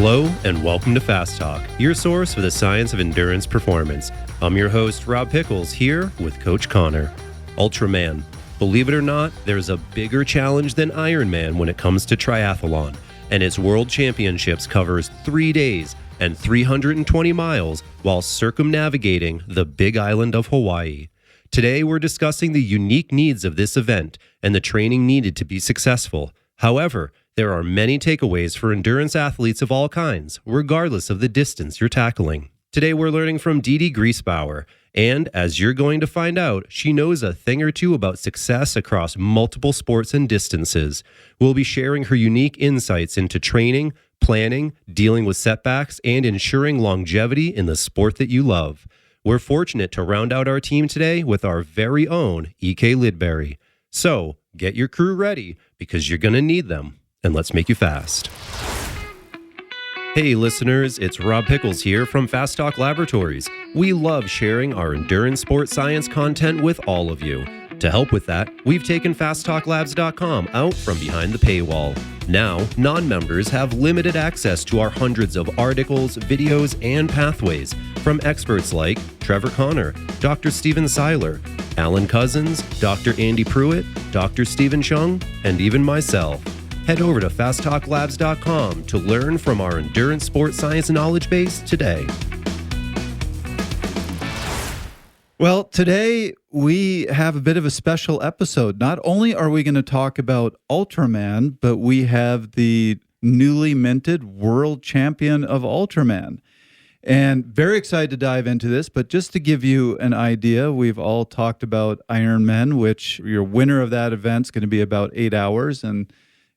Hello and welcome to Fast Talk, your source for the science of endurance performance. I'm your host, Rob Pickles, here with Coach Connor. Ultraman. Believe it or not, there's a bigger challenge than Ironman when it comes to triathlon, and its World Championships covers 3 days and 320 miles while circumnavigating the big island of Hawaii. Today, we're discussing the unique needs of this event and the training needed to be successful. However, there are many takeaways for endurance athletes of all kinds, regardless of the distance you're tackling. Today, we're learning from Dede Griesbauer, and as you're going to find out, she knows a thing or two about success across multiple sports and distances. We'll be sharing her unique insights into training, planning, dealing with setbacks, and ensuring longevity in the sport that you love. We're fortunate to round out our team today with our very own EK Lidbury. So, get your crew ready, because you're going to need them. And let's make you fast. Hey listeners, it's Rob Pickles here from Fast Talk Laboratories. We love sharing our endurance sports science content with all of you. To help with that, we've taken fasttalklabs.com out from behind the paywall. Now, non-members have limited access to our hundreds of articles, videos, and pathways from experts like Trevor Connor, Dr. Stephen Seiler, Alan Cousins, Dr. Andy Pruitt, Dr. Stephen Chung, and even myself. Head over to fasttalklabs.com to learn from our endurance sports science knowledge base today. Well, today we have a bit of a special episode. Not only are we going to talk about Ultraman, but we have the newly minted world champion of Ultraman. And very excited to dive into this, but just to give you an idea, we've all talked about Ironman, which your winner of that event is going to be about 8 hours, and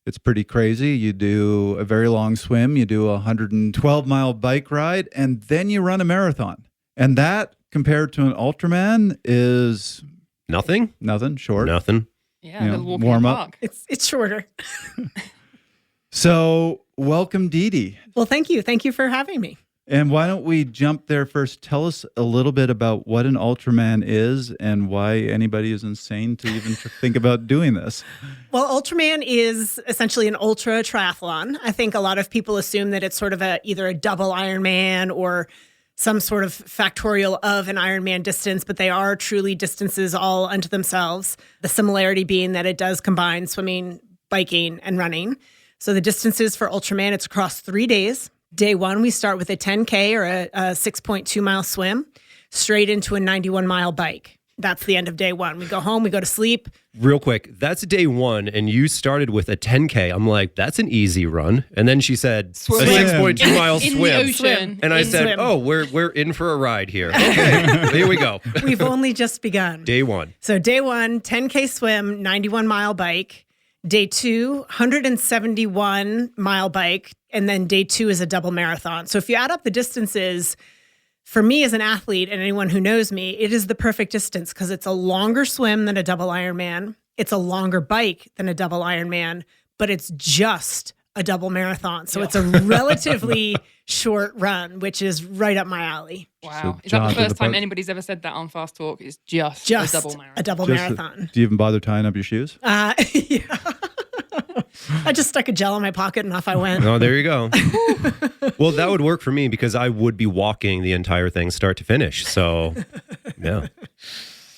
it's pretty crazy. You do a very long swim, you do a 112-mile bike ride, and then you run a marathon. And that, compared to an Ultraman, is... Nothing, short. Nothing. Yeah, a little warm up. It's shorter. So, welcome, Dede. Well, thank you. Thank you for having me. And why don't we jump there first? Tell us a little bit about what an Ultraman is and why anybody is insane to even think about doing this. Well, Ultraman is essentially an ultra triathlon. I think a lot of people assume that it's sort of either a double Ironman or some sort of factorial of an Ironman distance, but they are truly distances all unto themselves. The similarity being that it does combine swimming, biking, and running. So the distances for Ultraman, it's across 3 days. Day one, we start with a 10K or a 6.2 mile swim straight into a 91-mile bike. That's the end of day one. We go home, we go to sleep. Real quick, that's day one, and you started with a 10K. I'm like, that's an easy run. And then she said, Swim. a 6.2 mile in swim. the ocean. And I said, swim. oh, we're in for a ride here. Okay, here we go. We've only just begun. Day one. So day one, 10K swim, 91-mile bike. Day two, 171-mile bike. And then day two is a double marathon. So if you add up the distances, for me as an athlete and anyone who knows me, it is the perfect distance because it's a longer swim than a double Ironman. It's a longer bike than a double Ironman, but it's just a double marathon. So it's a relatively short run, which is right up my alley. Wow. So Is that John, the first time part- anybody's ever said that on Fast Talk? It's just Just a double marathon. a double Just marathon. Do you even bother tying up your shoes? Yeah. I just stuck a gel in my pocket and off I went. Oh, there you go. Well, that would work for me because I would be walking the entire thing start to finish. So, yeah.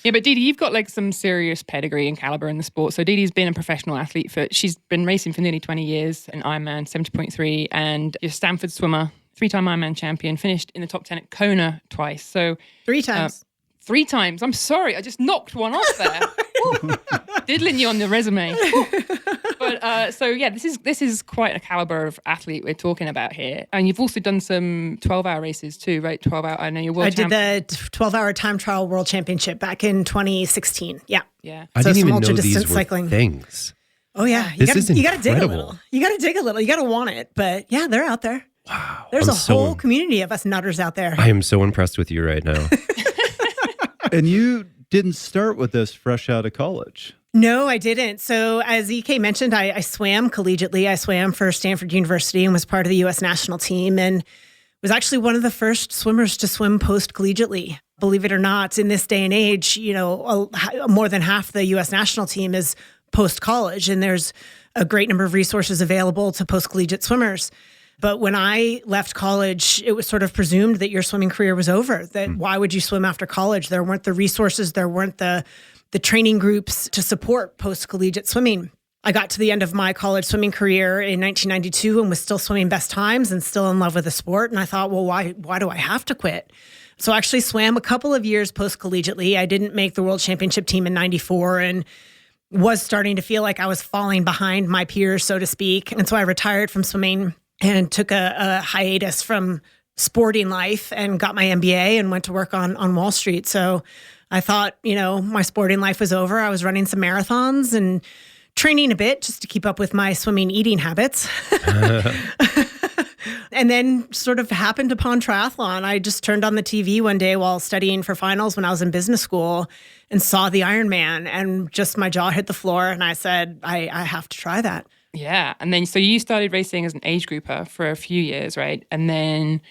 Yeah, but Dede, you've got like some serious pedigree and caliber in the sport. So Dede's been a professional athlete she's been racing for nearly 20 years, an Ironman 70.3, and you're a Stanford swimmer, 3-time Ironman champion, finished in the top 10 at Kona twice. So 3 times. 3 times. I'm sorry, I just knocked one off there. Diddling you on the resume. But so yeah, this is quite a caliber of athlete we're talking about here. And you've also done some 12-hour races too, right? 12-hour. I know you're world champion. I did the 12-hour time trial world championship back in 2016. Yeah. Yeah. I So didn't some even know these ultra-distance were cycling. things. Oh yeah. This is you gotta dig a incredible. little. You gotta dig a little. You gotta want it. But yeah, they're out there. Wow. There's I'm a whole community of us nutters out there. I am so impressed with you right now. And you didn't start with this fresh out of college. No, I didn't. So as EK mentioned, I swam collegiately. I swam for Stanford University and was part of the U.S. national team and was actually one of the first swimmers to swim post-collegiately. Believe it or not, in this day and age, more than half the U.S. national team is post-college, and there's a great number of resources available to post-collegiate swimmers. But when I left college, it was sort of presumed that your swimming career was over, that why would you swim after college? There weren't the resources, there weren't the training groups to support post-collegiate swimming. I got to the end of my college swimming career in 1992 and was still swimming best times and still in love with the sport. And I thought, well, why do I have to quit? So I actually swam a couple of years post-collegiately. I didn't make the World Championship team in 94 and was starting to feel like I was falling behind my peers, so to speak. And so I retired from swimming and took a hiatus from sporting life and got my MBA and went to work on Wall Street. So I thought, my sporting life was over. I was running some marathons and training a bit just to keep up with my swimming eating habits. And then sort of happened upon triathlon. I just turned on the TV one day while studying for finals when I was in business school and saw the Ironman, and just my jaw hit the floor and I said, I have to try that. Yeah. And then, so you started racing as an age grouper for a few years, right? And then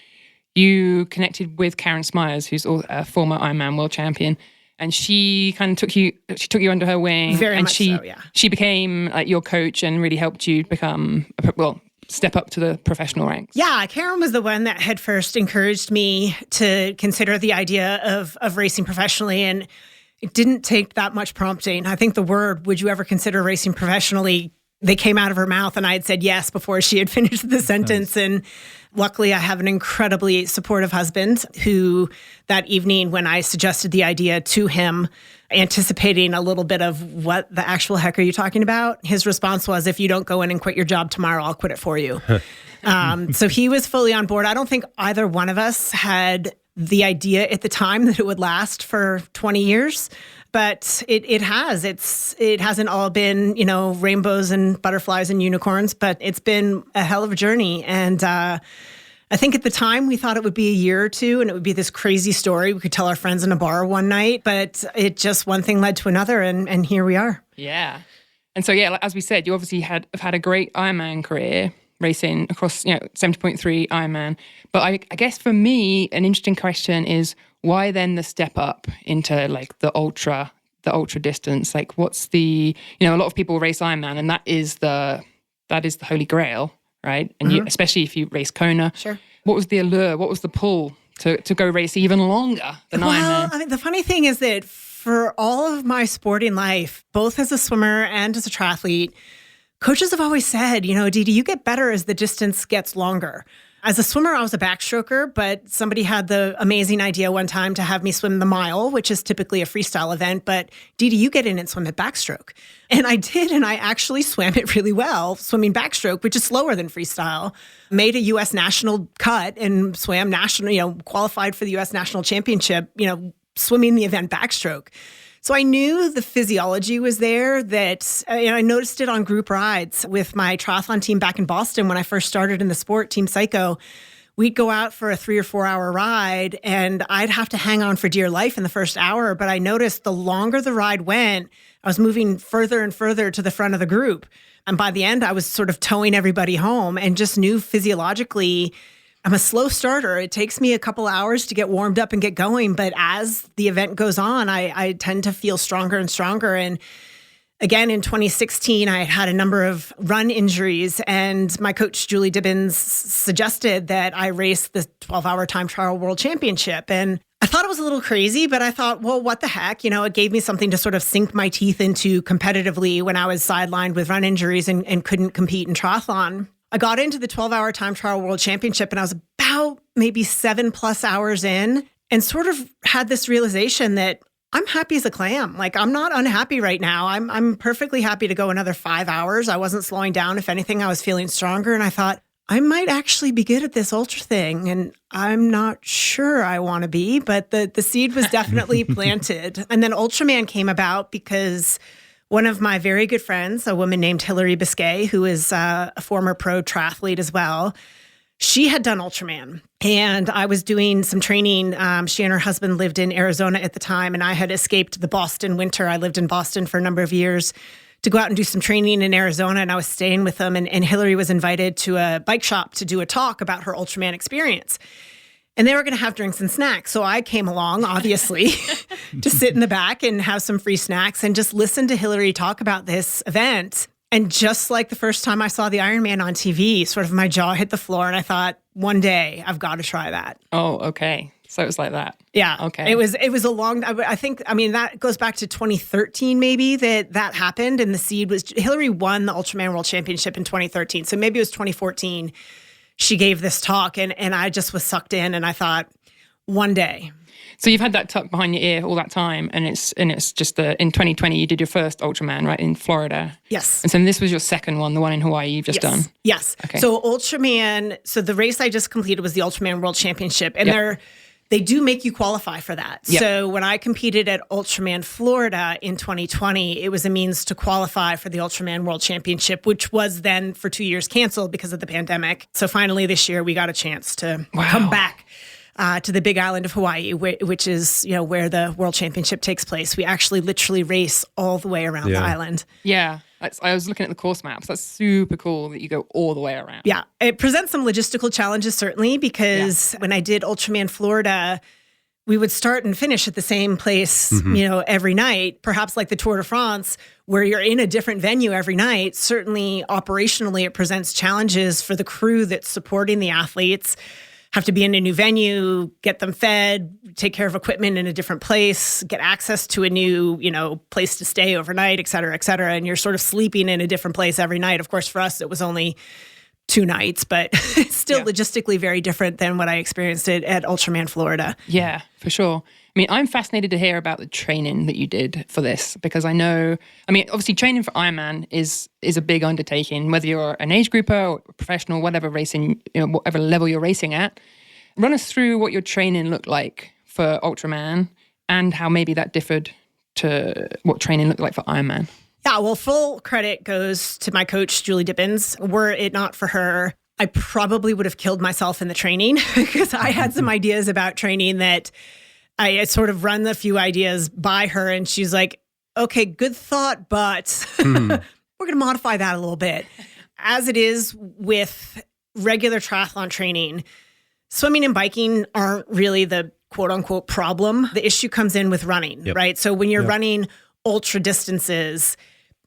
you connected with Karen Smyers, who's a former Ironman World Champion. And she kind of took you under her wing. Very much she, so, yeah. She became like your coach and really helped you become, step up to the professional ranks. Yeah, Karen was the one that had first encouraged me to consider the idea of racing professionally. And it didn't take that much prompting. I think the word, would you ever consider racing professionally, they came out of her mouth and I had said yes before she had finished the sentence. Nice. And luckily I have an incredibly supportive husband who that evening when I suggested the idea to him, anticipating a little bit of what the actual heck are you talking about? His response was, if you don't go in and quit your job tomorrow, I'll quit it for you. So he was fully on board. I don't think either one of us had the idea at the time that it would last for 20 years. But it has. It hasn't all been, rainbows and butterflies and unicorns, but it's been a hell of a journey. And I think at the time we thought it would be a year or two and it would be this crazy story we could tell our friends in a bar one night, but it just one thing led to another and here we are. Yeah. And so, as we said, you obviously have had a great Ironman career racing across, 70.3 Ironman. But I guess for me, an interesting question is, why then the step up into like the ultra distance? Like what's the, a lot of people race Ironman and that is the holy grail, right? And you, especially if you race Kona. Sure. What was the allure? What was the pull to go race even longer than Ironman? I mean, the funny thing is that for all of my sporting life, both as a swimmer and as a triathlete, coaches have always said, Dede, you get better as the distance gets longer. As a swimmer, I was a backstroker, but somebody had the amazing idea one time to have me swim the mile, which is typically a freestyle event. But Dede, you get in and swim at backstroke. And I did, and I actually swam it really well, swimming backstroke, which is slower than freestyle. Made a U.S. national cut and swam national, qualified for the U.S. national championship, swimming the event backstroke. So I knew the physiology was there, that I noticed it on group rides with my triathlon team back in Boston when I first started in the sport, Team Psycho. We'd go out for a 3 or 4 hour ride and I'd have to hang on for dear life in the first hour. But I noticed the longer the ride went, I was moving further and further to the front of the group. And by the end, I was sort of towing everybody home and just knew physiologically, I'm a slow starter. It takes me a couple hours to get warmed up and get going. But as the event goes on, I tend to feel stronger and stronger. And again, in 2016, I had a number of run injuries. And my coach, Julie Dibbins, suggested that I race the 12-hour time trial world championship. And I thought it was a little crazy, but I thought, well, what the heck? It gave me something to sort of sink my teeth into competitively when I was sidelined with run injuries and couldn't compete in triathlon. I got into the 12-hour time trial world championship and I was about maybe 7+ hours in and sort of had this realization that I'm happy as a clam. Like I'm not unhappy right now. I'm perfectly happy to go another 5 hours. I wasn't slowing down. If anything, I was feeling stronger. And I thought I might actually be good at this ultra thing. And I'm not sure I want to be, but the seed was definitely planted. And then Ultraman came about because one of my very good friends, a woman named Hillary Biscay, who is a former pro triathlete as well, she had done Ultraman. And I was doing some training. She and her husband lived in Arizona at the time, and I had escaped the Boston winter. I lived in Boston for a number of years to go out and do some training in Arizona, and I was staying with them. And Hillary was invited to a bike shop to do a talk about her Ultraman experience. And they were going to have drinks and snacks. So I came along, obviously, to sit in the back and have some free snacks and just listen to Hillary talk about this event. And just like the first time I saw the Ironman on TV, sort of my jaw hit the floor and I thought, one day I've got to try that. Oh, okay. So it was like that. Yeah. Okay. It was a long, I mean, that goes back to 2013 maybe that happened. And the seed was, Hillary won the Ultraman World Championship in 2013. So maybe it was 2014. She gave this talk and I just was sucked in and I thought, one day. So you've had that tucked behind your ear all that time, and it's just in 2020 you did your first Ultraman, right, in Florida. Yes. And so this was your second one, the one in Hawaii you've just done. Yes. Okay. So Ultraman. So the race I just completed was the Ultraman World Championship, and they do make you qualify for that. Yep. So when I competed at Ultraman Florida in 2020, it was a means to qualify for the Ultraman World Championship, which was then for 2 years canceled because of the pandemic. So finally this year we got a chance to come back to the big island of Hawaii, which is, where the World Championship takes place. We actually literally race all the way around the island. Yeah. I was looking at the course maps. That's super cool that you go all the way around. Yeah. It presents some logistical challenges, certainly, because when I did Ultraman Florida, we would start and finish at the same place, every night, perhaps like the Tour de France, where you're in a different venue every night. Certainly, operationally, it presents challenges for the crew that's supporting the athletes. Have to be in a new venue, get them fed, take care of equipment in a different place, get access to a new, place to stay overnight, et cetera, et cetera. And you're sort of sleeping in a different place every night. Of course, for us, it was only 2 nights, but it's still logistically very different than what I experienced at Ultraman Florida. Yeah, for sure. I mean, I'm fascinated to hear about the training that you did for this, because obviously training for Ironman is a big undertaking, whether you're an age grouper or professional, whatever racing, whatever level you're racing at. Run us through what your training looked like for Ultraman and how maybe that differed to what training looked like for Ironman. Yeah, well, full credit goes to my coach, Julie Dippins. Were it not for her, I probably would have killed myself in the training because I had some ideas about training that I sort of run a few ideas by her, and she's like, okay, good thought, but we're going to modify that a little bit. As it is with regular triathlon training, swimming and biking aren't really the quote unquote problem. The issue comes in with running, right? So when you're running ultra distances,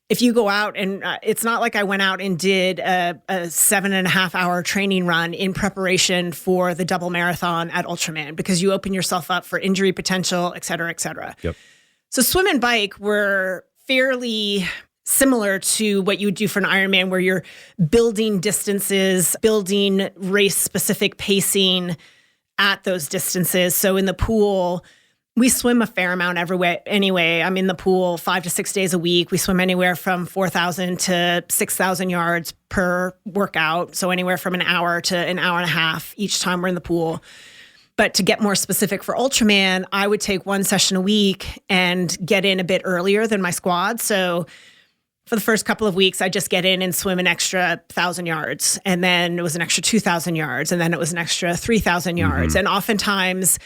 if you go out and it's not like I went out and did a 7.5 hour training run in preparation for the double marathon at Ultraman, because you open yourself up for injury potential, et cetera, et cetera. Yep. So swim and bike were fairly similar to what you would do for an Ironman, where you're building distances, building race-specific pacing at those distances. So in the pool, we swim a fair amount everywhere. Anyway, I'm in the pool 5 to 6 days a week. We swim anywhere from 4,000 to 6,000 yards per workout. So anywhere from an hour to an hour and a half each time we're in the pool. But to get more specific for Ultraman, I would take one session a week and get in a bit earlier than my squad. So for the first couple of weeks, I just get in and swim an extra 1,000 yards. And then it was an extra 2,000 yards. And then it was an extra 3,000 yards. And oftentimes,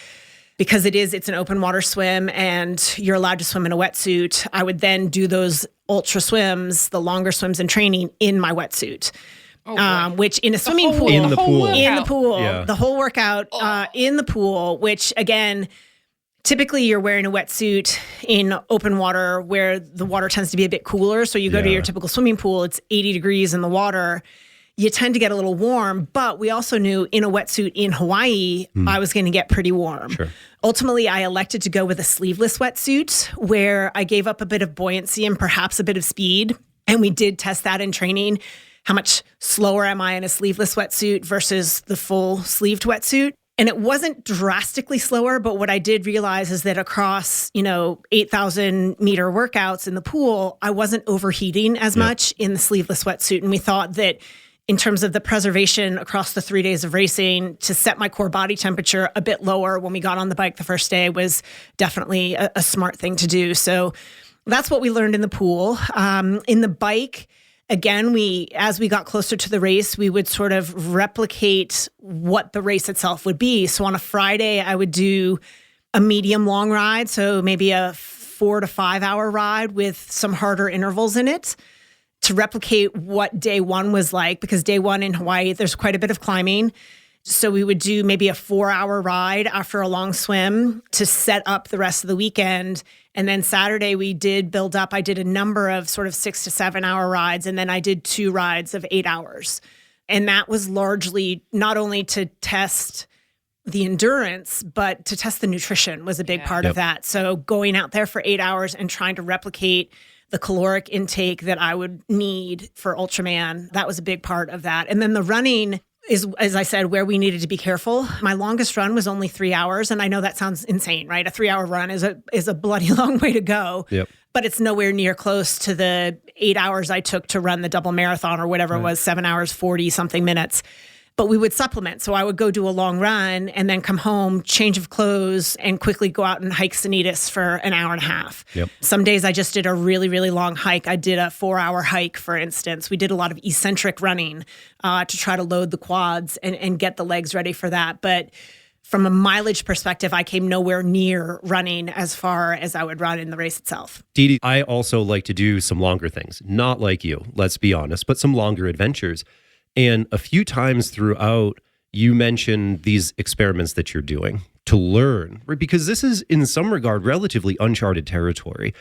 because it's an open water swim and you're allowed to swim in a wetsuit, I would then do those ultra swims, the longer swims in training, in my wetsuit. Which in a swimming pool. In the pool. The whole workout in the pool, which again, typically you're wearing a wetsuit in open water where the water tends to be a bit cooler. So you go to your typical swimming pool, it's 80 degrees in the water. You tend to get a little warm, but we also knew in a wetsuit in Hawaii, I was going to get pretty warm. Sure. Ultimately, I elected to go with a sleeveless wetsuit where I gave up a bit of buoyancy and perhaps a bit of speed. And we did test that in training. How much slower am I in a sleeveless wetsuit versus the full sleeved wetsuit? And it wasn't drastically slower, but what I did realize is that across, 8,000 meter workouts in the pool, I wasn't overheating as much in the sleeveless wetsuit. And we thought that in terms of the preservation across the 3 days of racing, to set my core body temperature a bit lower when we got on the bike the first day was definitely a smart thing to do. So that's what we learned in the pool. In the bike, again, as we got closer to the race, we would sort of replicate what the race itself would be. So on a Friday, I would do a medium long ride, so maybe a 4 to 5 hour ride with some harder intervals in it, to replicate what day one was like, because day one in Hawaii, there's quite a bit of climbing. So we would do maybe a 4-hour ride after a long swim to set up the rest of the weekend. And then Saturday we did build up. I did a number of sort of 6 to 7 hour rides. And then I did 2 rides of 8 hours. And that was largely not only to test the endurance, but to test the nutrition was a big part of that. So going out there for 8 hours and trying to replicate the caloric intake that I would need for Ultraman, that was a big part of that. And then the running is, as I said, where we needed to be careful. My longest run was only 3 hours. And I know that sounds insane, right? A 3-hour run is a bloody long way to go. Yep. But it's nowhere near close to the 8 hours I took to run the double marathon or whatever it was, 7 hours, 40 something minutes. But we would supplement. So I would go do a long run and then come home, change of clothes, and quickly go out and hike Sanitas for an hour and a half. Yep. Some days I just did a really, really long hike. I did a 4-hour hike, for instance. We did a lot of eccentric running to try to load the quads and get the legs ready for that. But from a mileage perspective, I came nowhere near running as far as I would run in the race itself. Dede, I also like to do some longer things. Not like you, let's be honest, but some longer adventures. And a few times throughout, you mentioned these experiments that you're doing to learn, right? Because this is, in some regard, relatively uncharted territory.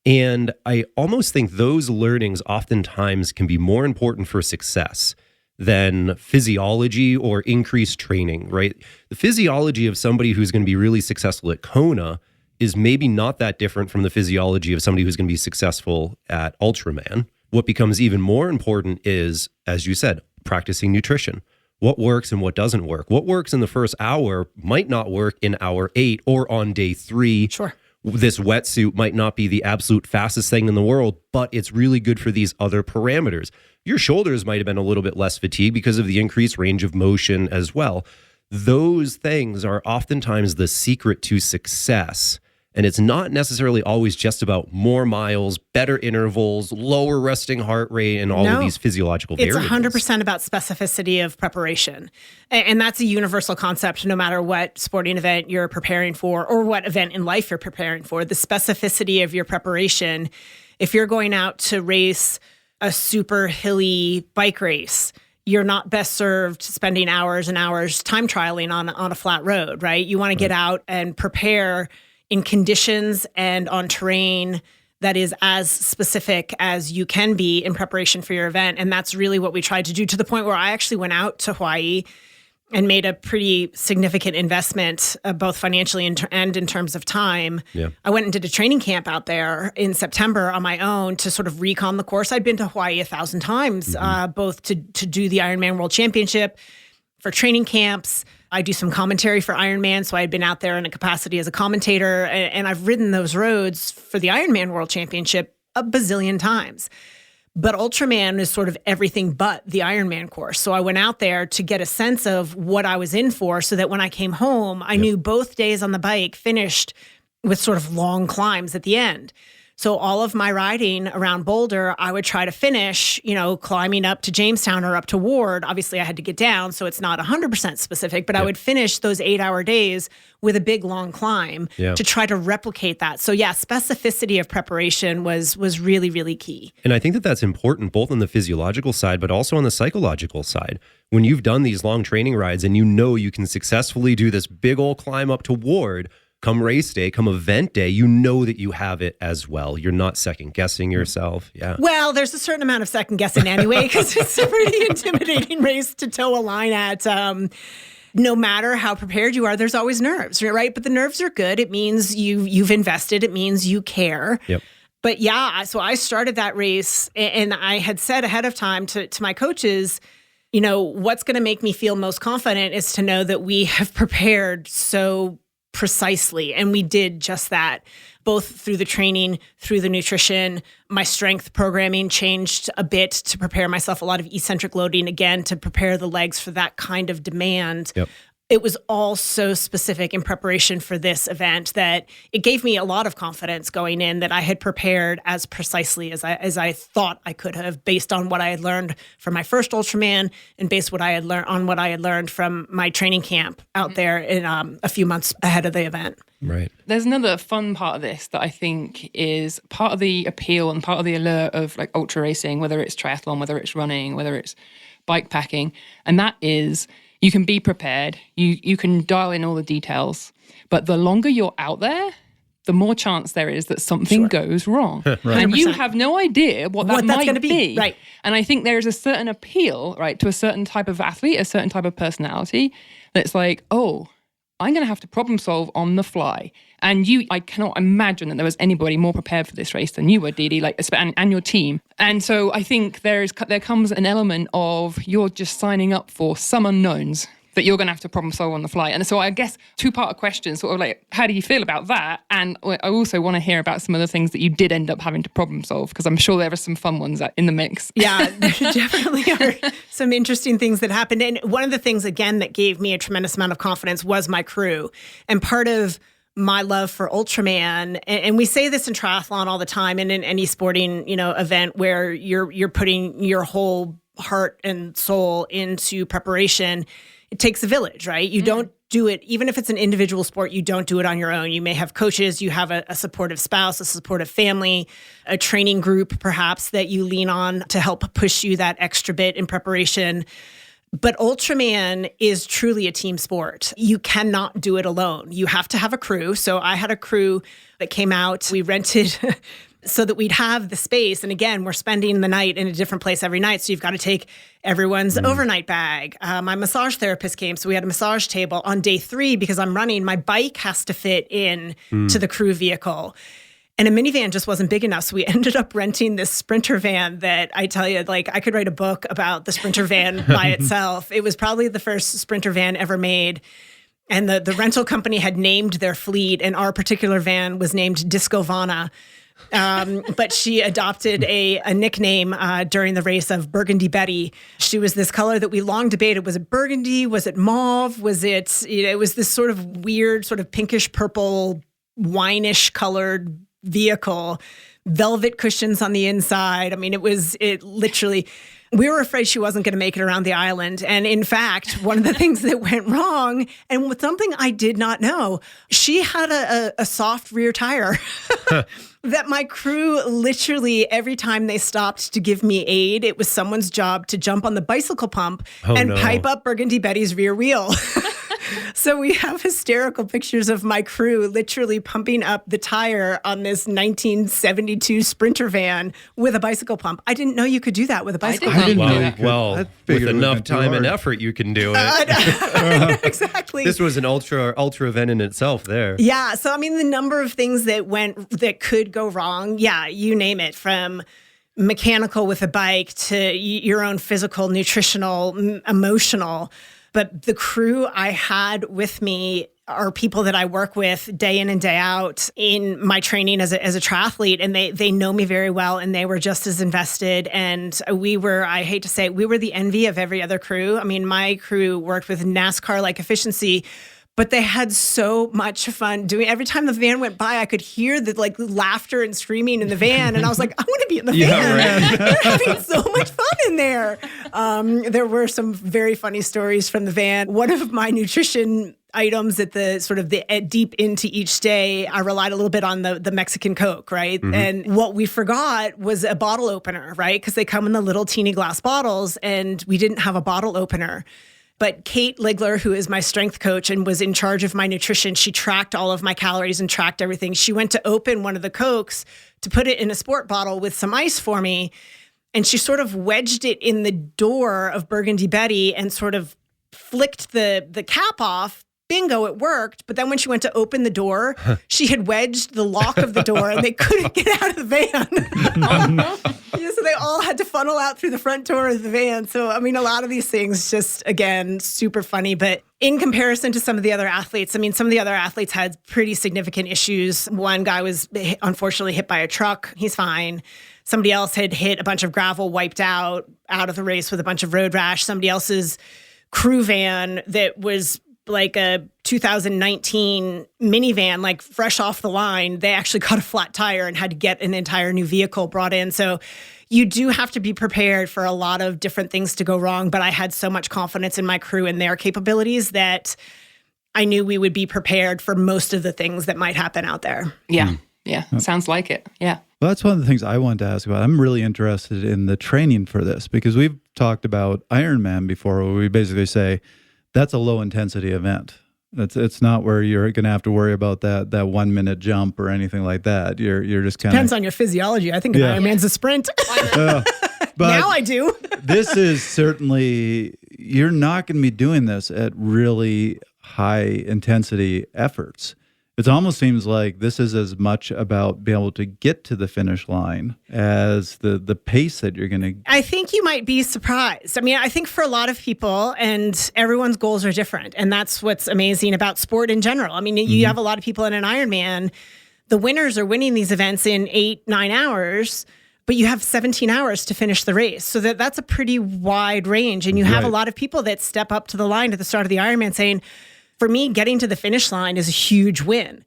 And I almost think those learnings oftentimes can be more important for success than physiology or increased training, right? The physiology of somebody who's going to be really successful at Kona is maybe not that different from the physiology of somebody who's going to be successful at Ultraman. What becomes even more important is, as you said, practicing nutrition. What works and what doesn't work. What works in the first hour might not work in hour 8 or on day 3. Sure. This wetsuit might not be the absolute fastest thing in the world, but it's really good for these other parameters. Your shoulders might have been a little bit less fatigued because of the increased range of motion as well. Those things are oftentimes the secret to success. And it's not necessarily always just about more miles, better intervals, lower resting heart rate, and all of these physiological variables. It's 100% about specificity of preparation. And that's a universal concept no matter what sporting event you're preparing for or what event in life you're preparing for. The specificity of your preparation, if you're going out to race a super hilly bike race, you're not best served spending hours and hours time trialing on a flat road, right? You want to get out and prepare in conditions and on terrain that is as specific as you can be in preparation for your event. And that's really what we tried to do, to the point where I actually went out to Hawaii and made a pretty significant investment, both financially and in terms of time. Yeah. I went and did a training camp out there in September on my own to sort of recon the course. I'd been to Hawaii 1,000 times, both to do the Ironman World Championship, for training camps. I do some commentary for Ironman, so I had been out there in a capacity as a commentator, and I've ridden those roads for the Ironman World Championship a bazillion times. But Ultraman is sort of everything but the Ironman course. So I went out there to get a sense of what I was in for, so that when I came home, I knew both days on the bike finished with sort of long climbs at the end. So all of my riding around Boulder, I would try to finish, climbing up to Jamestown or up to Ward. Obviously, I had to get down, so it's not 100% specific, but I would finish those 8-hour days with a big, long climb to try to replicate that. So specificity of preparation was really, really key. And I think that that's important both on the physiological side, but also on the psychological side. When you've done these long training rides and you know you can successfully do this big old climb up to Ward, come race day, come event day, you know that you have it as well. You're not second guessing yourself. Yeah. Well, there's a certain amount of second guessing anyway, because it's a pretty intimidating race to toe a line at. No matter how prepared you are, there's always nerves, right? But the nerves are good. It means you've invested. It means you care. Yep. But so I started that race, and I had said ahead of time to my coaches, what's going to make me feel most confident is to know that we have prepared so precisely. And we did just that, both through the training, through the nutrition. My strength programming changed a bit to prepare myself, a lot of eccentric loading, again, to prepare the legs for that kind of demand. Yep. It was all so specific in preparation for this event that it gave me a lot of confidence going in that I had prepared as precisely as I thought I could have, based on what I had learned from my first Ultraman and based what I had learned from my training camp out there in a few months ahead of the event. Right. There's another fun part of this that I think is part of the appeal and part of the allure of like ultra racing, whether it's triathlon, whether it's running, whether it's bike packing, and that is, You can be prepared. You can dial in all the details. But the longer you're out there, the more chance there is that something goes wrong. And you have no idea what that might gonna be. Right. And I think there's a certain appeal, right, to a certain type of athlete, a certain type of personality that's like, oh, I'm going to have to problem solve on the fly. And I cannot imagine that there was anybody more prepared for this race than you were, Dede, and your team. And so I think there comes an element of you're just signing up for some unknowns that you're going to have to problem solve on the fly. And so I guess two-part question, sort of like, how do you feel about that? And I also want to hear about some of the things that you did end up having to problem solve, because I'm sure there are some fun ones in the mix. Yeah, there definitely are some interesting things that happened. And one of the things, again, that gave me a tremendous amount of confidence was my crew. And part of my love for Ultraman, and we say this in triathlon all the time and in any sporting, event where you're putting your whole heart and soul into preparation. It takes a village, right? You don't do it, even if it's an individual sport, you don't do it on your own. You may have coaches, you have a supportive spouse, a supportive family, a training group perhaps that you lean on to help push you that extra bit in preparation. But Ultraman is truly a team sport. You cannot do it alone. You have to have a crew. So I had a crew that came out. We rented so that we'd have the space. And again, we're spending the night in a different place every night. So you've got to take everyone's overnight bag. My massage therapist came. So we had a massage table. On day 3, because I'm running, my bike has to fit in to the crew vehicle. And a minivan just wasn't big enough. So we ended up renting this Sprinter van that I tell you, I could write a book about the Sprinter van by itself. It was probably the first Sprinter van ever made. And the rental company had named their fleet, and our particular van was named Disco Vana. But she adopted a nickname during the race of Burgundy Betty. She was this color that we long debated. Was it burgundy? Was it mauve? Was it, it was this sort of weird, sort of pinkish purple, wine-ish colored vehicle, velvet cushions on the inside. I mean, it literally, we were afraid she wasn't going to make it around the island. And in fact, one of the things that went wrong, and with something I did not know, she had a soft rear tire that my crew literally, every time they stopped to give me aid, it was someone's job to jump on the bicycle pump and pipe up Burgundy Betty's rear wheel. So we have hysterical pictures of my crew literally pumping up the tire on this 1972 Sprinter van with a bicycle pump. I didn't know you could do that with a bicycle pump. I didn't know you could. Well, with enough time and effort, you can do it. Exactly. This was an ultra event in itself there. Yeah. So, I mean, the number of things that could go wrong, yeah, you name it, from mechanical with a bike to your own physical, nutritional, emotional. But the crew I had with me are people that I work with day in and day out in my training as a triathlete, and they know me very well, and they were just as invested. And we were, I hate to say it, we were the envy of every other crew. I mean, my crew worked with NASCAR-like efficiency, but they had so much fun doing. Every time the van went by, I could hear the laughter and screaming in the van, and I was like, I want to be in the van. Right. They're having so much fun in there. There were some very funny stories from the van. One of my nutrition items at the sort of the deep into each day, I relied a little bit on the Mexican Coke, right? Mm-hmm. And what we forgot was a bottle opener, right? Because they come in the little teeny glass bottles, and we didn't have a bottle opener. But Kate Ligler, who is my strength coach and was in charge of my nutrition, she tracked all of my calories and tracked everything. She went to open one of the Cokes to put it in a sport bottle with some ice for me. And she sort of wedged it in the door of Burgundy Betty and sort of flicked the cap off. Bingo, it worked. But then when she went to open the door, she had wedged the lock of the door and they couldn't get out of the van. Oh, no. Yeah, so they all had to funnel out through the front door of the van. So, I mean, a lot of these things just, again, super funny. But in comparison to some of the other athletes, I mean, some of the other athletes had pretty significant issues. One guy was unfortunately hit by a truck. He's fine. Somebody else had hit a bunch of gravel, wiped out of the race with a bunch of road rash. Somebody else's crew van that was like a 2019 minivan, like fresh off the line, they actually got a flat tire and had to get an entire new vehicle brought in. So you do have to be prepared for a lot of different things to go wrong. But I had so much confidence in my crew and their capabilities that I knew we would be prepared for most of the things that might happen out there. Yeah. Yeah. Sounds like it. Yeah. Well, that's one of the things I wanted to ask about. I'm really interested in the training for this because we've talked about Ironman before where we basically say, that's a low intensity event. It's not where you're going to have to worry about that 1 minute jump or anything like that. You're just kind of Depends on your physiology. I think an Ironman's a sprint. but Now I do. This is certainly, you're not going to be doing this at really high intensity efforts. It almost seems like this is as much about being able to get to the finish line as the pace that you're going to. I think you might be surprised. I mean, I think for a lot of people, and everyone's goals are different. And that's what's amazing about sport in general. I mean, you have a lot of people in an Ironman, the winners are winning these events in 8-9 hours, but you have 17 hours to finish the race. So that's a pretty wide range. And you have a lot of people that step up to the line at the start of the Ironman saying, for me, getting to the finish line is a huge win.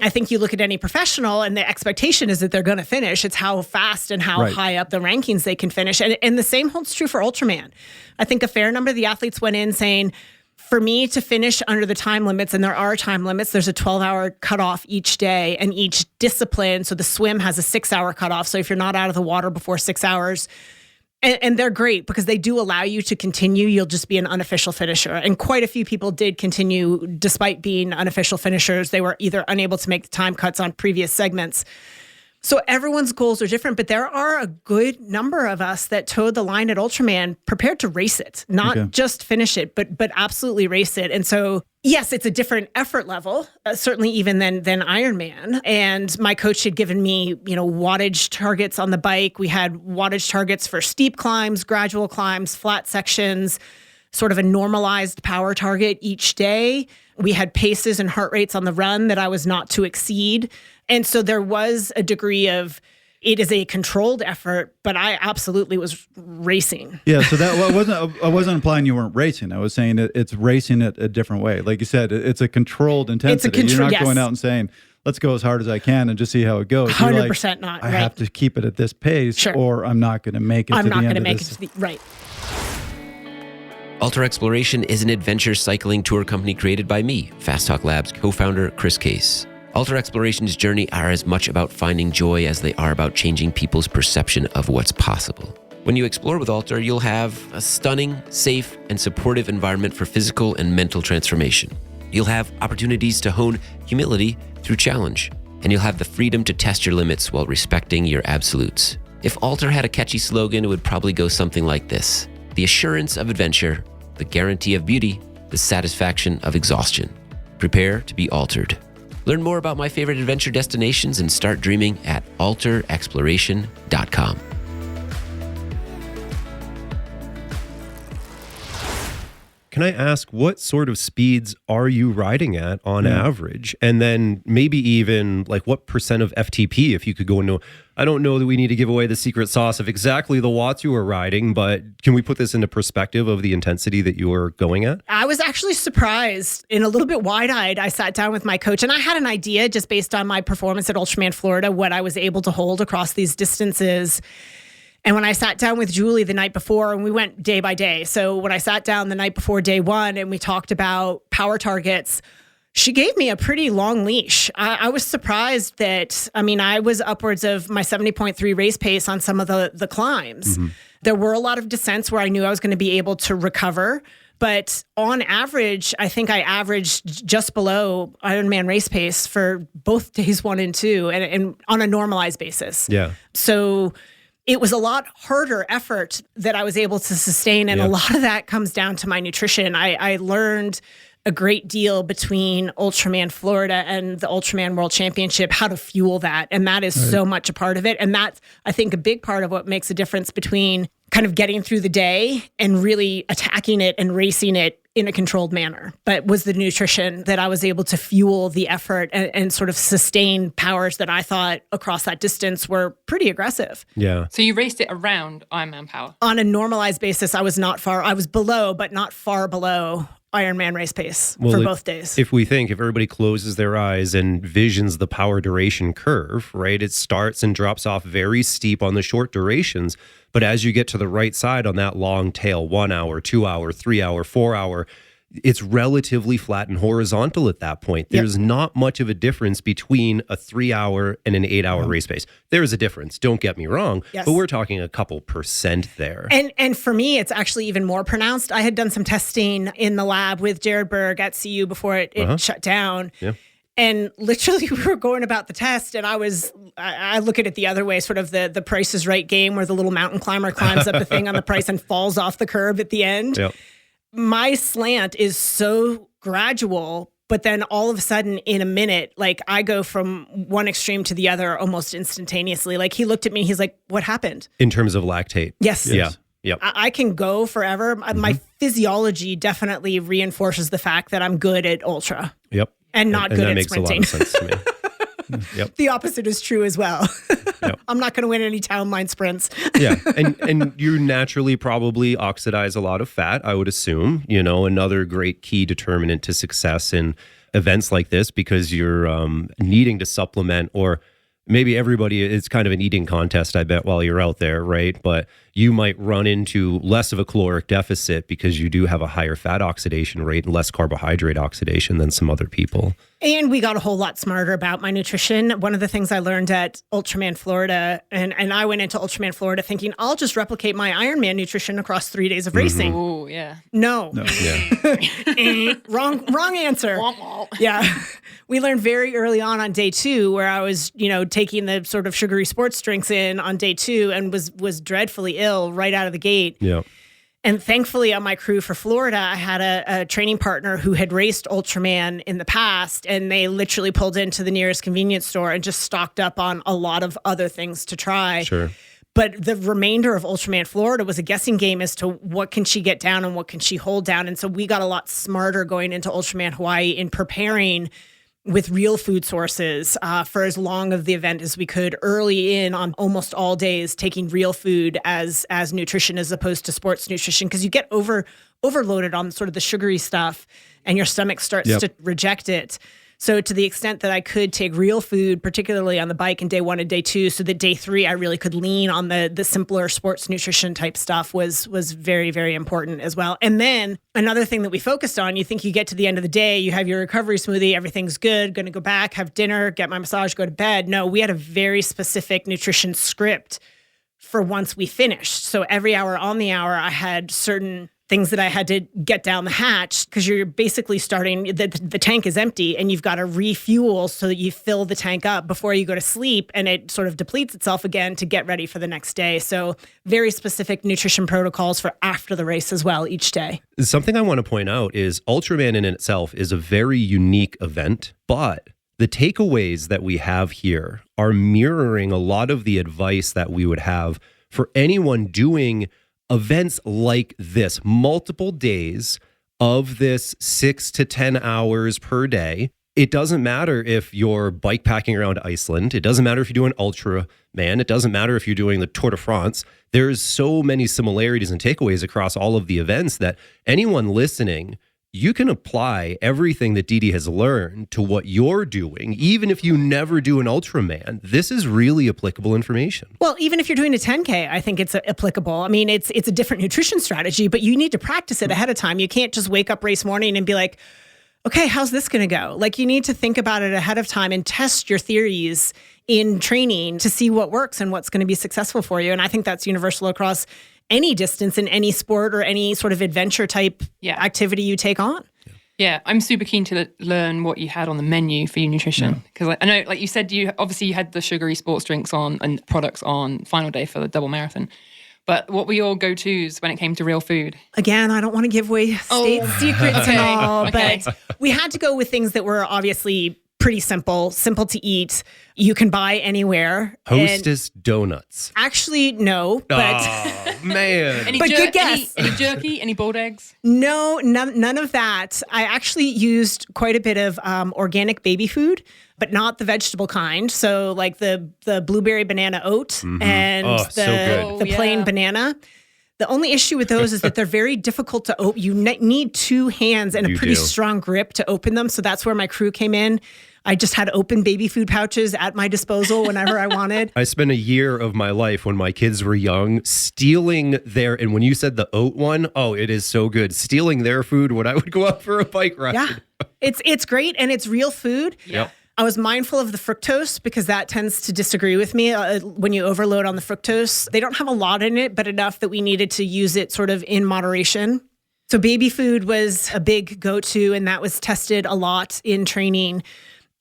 I think you look at any professional and the expectation is that they're going to finish. It's how fast and how high up the rankings they can finish. And the same holds true for Ultraman. I think a fair number of the athletes went in saying, for me to finish under the time limits, and there are time limits, there's a 12-hour cutoff each day and each discipline. So the swim has a 6-hour cutoff. So if you're not out of the water before 6 hours, and they're great because they do allow you to continue. You'll just be an unofficial finisher. And quite a few people did continue despite being unofficial finishers. They were either unable to make the time cuts on previous segments. So everyone's goals are different, but there are a good number of us that towed the line at Ultraman prepared to race it, not just finish it, but absolutely race it. And so, yes, it's a different effort level, certainly even than Ironman. And my coach had given me, wattage targets on the bike. We had wattage targets for steep climbs, gradual climbs, flat sections, sort of a normalized power target each day. We had paces and heart rates on the run that I was not to exceed. And so there was a degree of, it is a controlled effort, but I absolutely was racing. Yeah, so I wasn't implying you weren't racing. I was saying it's racing it a different way. Like you said, it's a controlled intensity. You're not going out and saying, let's go as hard as I can and just see how it goes. 100% not. I have to keep it at this pace or I'm not going to make it to the end of this. I'm not going to make it to the, right. Ultra Exploration is an adventure cycling tour company created by me, Fast Talk Labs co-founder Chris Case. Ultra Exploration's journey are as much about finding joy as they are about changing people's perception of what's possible. When you explore with Ultra, you'll have a stunning, safe, and supportive environment for physical and mental transformation. You'll have opportunities to hone humility through challenge, and you'll have the freedom to test your limits while respecting your absolutes. If Ultra had a catchy slogan, it would probably go something like this: the assurance of adventure, the guarantee of beauty, the satisfaction of exhaustion. Prepare to be altered. Learn more about my favorite adventure destinations and start dreaming at alterexploration.com. Can I ask, what sort of speeds are you riding at on average? And then maybe even like what percent of FTP, if you could go into, I don't know that we need to give away the secret sauce of exactly the watts you were riding, but can we put this into perspective of the intensity that you were going at? I was actually surprised and a little bit wide-eyed. I sat down with my coach and I had an idea just based on my performance at Ultraman Florida, what I was able to hold across these distances. And when I sat down with Julie the night before, and we went day by day. So when I sat down the night before day one and we talked about power targets, she gave me a pretty long leash. I was surprised that, I was upwards of my 70.3 race pace on some of the climbs. Mm-hmm. There were a lot of descents where I knew I was going to be able to recover. But on average, I think I averaged just below Ironman race pace for both days 1 and 2 and on a normalized basis. Yeah. So it was a lot harder effort that I was able to sustain. And a lot of that comes down to my nutrition. I learned a great deal between Ultraman Florida and the Ultraman World Championship, how to fuel that. And that is so much a part of it. And that's, I think, a big part of what makes a difference between kind of getting through the day and really attacking it and racing it in a controlled manner. But was the nutrition that I was able to fuel the effort and sort of sustain powers that I thought across that distance were pretty aggressive. Yeah. So you raced it around Ironman power? On a normalized basis, I was not far. I was below, but not far below Ironman race pace for both days. If everybody closes their eyes and visions the power duration curve, right? It starts and drops off very steep on the short durations. But as you get to the right side on that long tail, 1 hour, 2 hour, 3 hour, 4 hour, it's relatively flat and horizontal at that point. There's not much of a difference between a 3-hour and an 8-hour race pace. There is a difference, don't get me wrong, but we're talking a couple % there. And for me, it's actually even more pronounced. I had done some testing in the lab with Jared Berg at CU before it shut down. Yeah. And literally we were going about the test and I look at it the other way, sort of the Price is Right game where the little mountain climber climbs up the thing on the price and falls off the curb at the end. Yep. My slant is so gradual, but then all of a sudden in a minute, like I go from one extreme to the other almost instantaneously. Like he looked at me, he's like, what happened? In terms of lactate? Yes. Yeah. Yep. I can go forever. My physiology definitely reinforces the fact that I'm good at ultra. Yep. And not good at sprinting. That makes a lot of sense to me. Yep. The opposite is true as well. Yep. I'm not going to win any town line sprints. Yeah. And you naturally probably oxidize a lot of fat, I would assume, another great key determinant to success in events like this, because you're needing to supplement, or maybe everybody, it's kind of an eating contest, I bet, while you're out there, right? But you might run into less of a caloric deficit because you do have a higher fat oxidation rate and less carbohydrate oxidation than some other people. And we got a whole lot smarter about my nutrition. One of the things I learned at Ultraman Florida, and I went into Ultraman Florida thinking, I'll just replicate my Ironman nutrition across 3 days of racing. Oh, yeah. No. Yeah. Wrong answer. Yeah. We learned very early on day 2, where I was, taking the sort of sugary sports drinks in on day 2 and was dreadfully ill right out of the gate. Yeah. And thankfully on my crew for Florida, I had a training partner who had raced Ultraman in the past, and they literally pulled into the nearest convenience store and just stocked up on a lot of other things to try. Sure. But the remainder of Ultraman Florida was a guessing game as to what can she get down and what can she hold down. And so we got a lot smarter going into Ultraman Hawaii in preparing with real food sources for as long of the event as we could early in on almost all days, taking real food as nutrition as opposed to sports nutrition, because you get overloaded on sort of the sugary stuff and your stomach starts to reject it. So to the extent that I could take real food, particularly on the bike in day 1 and day 2, so that day 3 I really could lean on the simpler sports nutrition type stuff was very, very important as well. And then another thing that we focused on, you think you get to the end of the day, you have your recovery smoothie, everything's good, going to go back, have dinner, get my massage, go to bed. No, we had a very specific nutrition script for once we finished. So every hour on the hour, I had certain things that I had to get down the hatch, because you're basically starting, the tank is empty and you've got to refuel so that you fill the tank up before you go to sleep, and it sort of depletes itself again to get ready for the next day. So very specific nutrition protocols for after the race as well each day. Something I want to point out is Ultraman in itself is a very unique event, but the takeaways that we have here are mirroring a lot of the advice that we would have for anyone doing events like this, multiple days of this 6 to 10 hours per day. It doesn't matter if you're bike packing around Iceland. It doesn't matter if you're doing Ultraman. It doesn't matter if you're doing the Tour de France. There's so many similarities and takeaways across all of the events that anyone listening, you can apply everything that Dede has learned to what you're doing, even if you never do an Ultraman. This is really applicable information. Well, even if you're doing a 10K, I think it's applicable. I mean, it's a different nutrition strategy, but you need to practice it ahead of time. You can't just wake up race morning and be like, okay, how's this going to go? Like, you need to think about it ahead of time and test your theories in training to see what works and what's going to be successful for you. And I think that's universal across any distance in any sport or any sort of adventure type activity you take on. Yeah, I'm super keen to learn what you had on the menu for your nutrition. Because I know, like you said, you had the sugary sports drinks on and products on final day for the double marathon. But what were your go-tos when it came to real food? Again, I don't want to give away state secrets and all, Okay. but we had to go with things that were obviously pretty simple to eat. You can buy anywhere. Hostess donuts. Actually, no. But Oh, man. But good guess. Any jerky? Any boiled eggs? No, none of that. I actually used quite a bit of organic baby food, but not the vegetable kind. So like the blueberry banana oat and the plain banana. The only issue with those is that they're very difficult to open. You need 2 hands and a pretty strong grip to open them. So that's where my crew came in. I just had open baby food pouches at my disposal whenever I wanted. I spent a year of my life when my kids were young stealing their, and when you said the oat one, oh, it is so good. Stealing their food when I would go out for a bike ride. Yeah, it's great, and it's real food. Yep. I was mindful of the fructose because that tends to disagree with me when you overload on the fructose. They don't have a lot in it, but enough that we needed to use it sort of in moderation. So baby food was a big go-to, and that was tested a lot in training.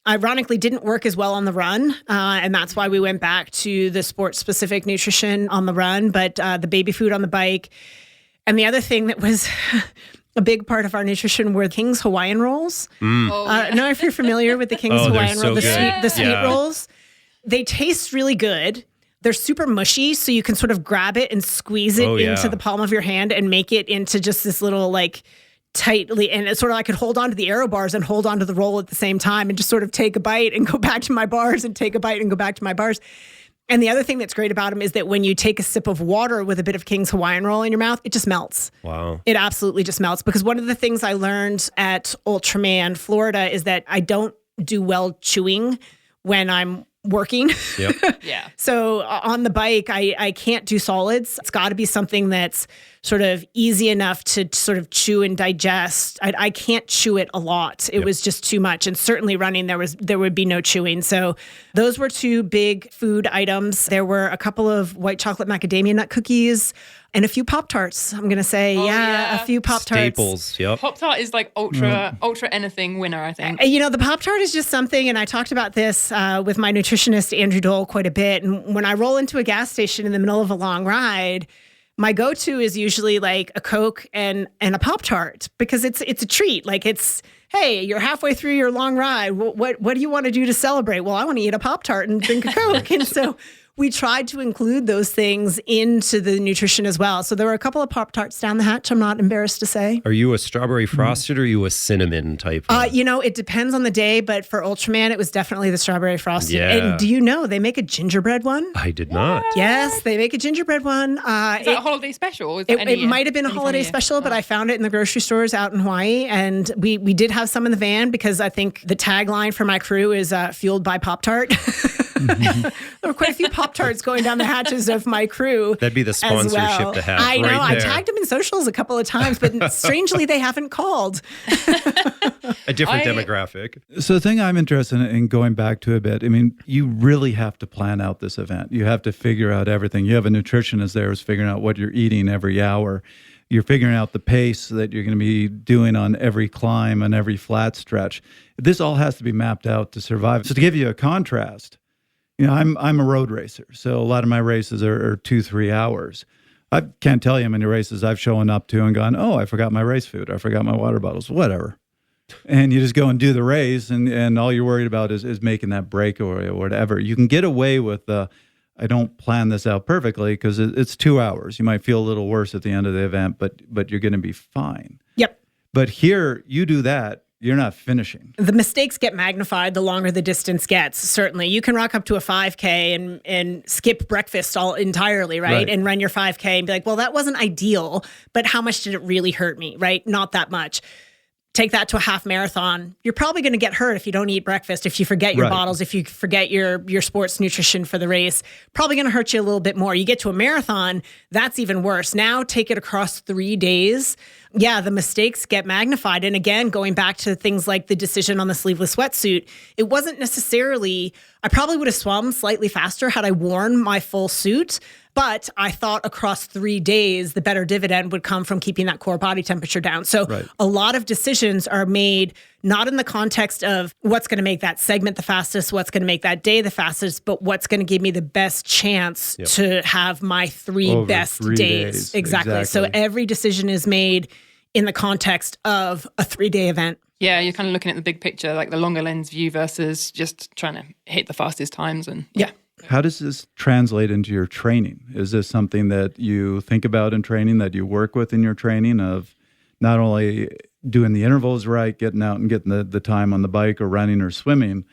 Ironically, didn't work as well on the run, and that's why we went back to the sports-specific nutrition on the run, but the baby food on the bike. And the other thing that was a big part of our nutrition were King's Hawaiian rolls. I don't know if you're familiar with the King's Hawaiian roll, the sweet rolls. They taste really good. They're super mushy, so you can sort of grab it and squeeze it into the palm of your hand and make it into just this little like tightly, and it's sort of I could hold on to the aero bars and hold on to the roll at the same time and just sort of take a bite and go back to my bars and take a bite and go back to my bars. And the other thing that's great about them is that when you take a sip of water with a bit of King's Hawaiian roll in your mouth, it just melts. Wow. It absolutely just melts. Because one of the things I learned at Ultraman, Florida, is that I don't do well chewing when I'm working. Yep. Yeah. So on the bike, I can't do solids. It's got to be something that's sort of easy enough to sort of chew and digest. I can't chew it a lot. It was just too much. And certainly running, there would be no chewing. So those were two big food items. There were a couple of white chocolate macadamia nut cookies and a few Pop-Tarts. I'm going to say, a few Pop-Tarts. Staples, yep. Pop-Tart is like ultra anything winner, I think. You know, the Pop-Tart is just something, and I talked about this with my nutritionist, Andrew Dole, quite a bit. And when I roll into a gas station in the middle of a long ride, my go-to is usually like a Coke and a Pop-Tart because it's a treat. Like hey, you're halfway through your long ride. What do you want to do to celebrate? Well, I want to eat a Pop-Tart and drink a Coke. And so we tried to include those things into the nutrition as well. So there were a couple of Pop-Tarts down the hatch, I'm not embarrassed to say. Are you a strawberry frosted or are you a cinnamon type? You know, it depends on the day, but for Ultraman, it was definitely the strawberry frosted. Yeah. And do you know they make a gingerbread one? I did not. Yes, they make a gingerbread one. Is that a holiday special? Or is that It might have been a holiday special, but I found it in the grocery stores out in Hawaii. And we did have some in the van because I think the tagline for my crew is fueled by Pop-Tart. There were quite a few Pop-Tarts going down the hatches of my crew. That'd be the sponsorship to have. I know. Right I there. tagged them in socials a couple of times, but strangely, they haven't called. A different demographic. So the thing I'm interested in going back to a bit, I mean, you really have to plan out this event. You have to figure out everything. You have a nutritionist there who's figuring out what you're eating every hour. You're figuring out the pace that you're going to be doing on every climb and every flat stretch. This all has to be mapped out to survive. So to give you a contrast, you know, I'm a road racer, so a lot of my races are 2-3 hours. I can't tell you how many races I've shown up to and gone, oh, I forgot my race food. I forgot my water bottles, whatever. And you just go and do the race, and all you're worried about is making that break or whatever. You can get away with I don't plan this out perfectly because it's 2 hours. You might feel a little worse at the end of the event, but you're going to be fine. Yep. But here, you do that, you're not finishing. The mistakes get magnified the longer the distance gets, certainly. You can rock up to a 5K and skip breakfast entirely, right? And run your 5K and be like, well, that wasn't ideal, but how much did it really hurt me, right? Not that much. Take that to a half marathon. You're probably going to get hurt if you don't eat breakfast, if you forget your bottles, if you forget your sports nutrition for the race. Probably going to hurt you a little bit more. You get to a marathon, that's even worse. Now take it across 3 days. Yeah, the mistakes get magnified. And again, going back to things like the decision on the sleeveless wetsuit, it wasn't necessarily, I probably would have swum slightly faster had I worn my full suit. But I thought across 3 days, the better dividend would come from keeping that core body temperature down. So a lot of decisions are made not in the context of what's going to make that segment the fastest, what's going to make that day the fastest, but what's going to give me the best chance to have my three best days. Exactly. So every decision is made in the context of a 3-day event. Yeah, you're kind of looking at the big picture, like the longer lens view versus just trying to hit the fastest times. And How does this translate into your training? Is this something that you think about in training, that you work with in your training, of not only doing the intervals right, getting out and getting the time on the bike or running or swimming,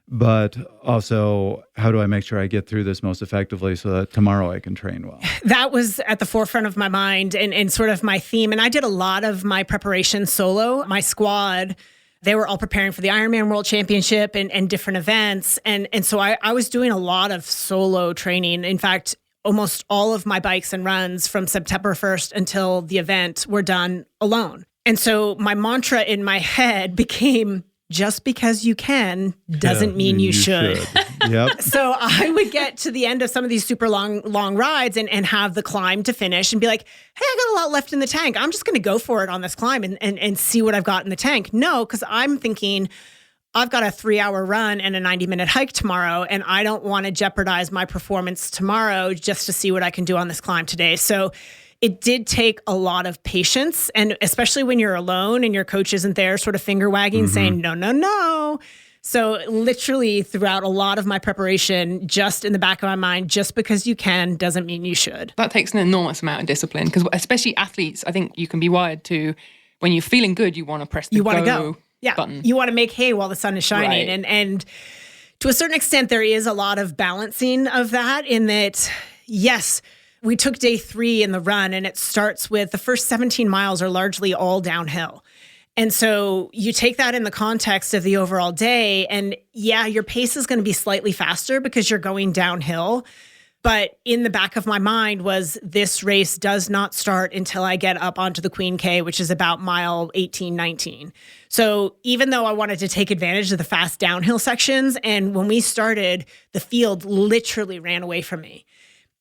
but also how do I make sure I get through this most effectively so that tomorrow I can train well? That was at the forefront of my mind and sort of my theme. And I did a lot of my preparation solo. My squad They were all preparing for the Ironman World Championship and different events. And so I was doing a lot of solo training. In fact, almost all of my bikes and runs from September 1st until the event were done alone. And so my mantra in my head became, just because you can doesn't mean you should. Yep. So I would get to the end of some of these super long rides and have the climb to finish and be like, hey, I got a lot left in the tank. I'm just going to go for it on this climb and see what I've got in the tank. No, because I'm thinking I've got a 3-hour run and a 90-minute hike tomorrow, and I don't want to jeopardize my performance tomorrow just to see what I can do on this climb today. So it did take a lot of patience, and especially when you're alone and your coach isn't there sort of finger wagging saying, no. So literally throughout a lot of my preparation, just in the back of my mind, just because you can doesn't mean you should. That takes an enormous amount of discipline, because especially athletes, I think you can be wired to, when you're feeling good, you want to press the go button. You want to make hay while the sun is shining. Right. And to a certain extent, there is a lot of balancing of that in that, yes, we took day 3 in the run, and it starts with the first 17 miles are largely all downhill. And so you take that in the context of the overall day, and yeah, your pace is going to be slightly faster because you're going downhill. But in the back of my mind was, this race does not start until I get up onto the Queen K, which is about mile 18, 19. So even though I wanted to take advantage of the fast downhill sections, and when we started, the field literally ran away from me.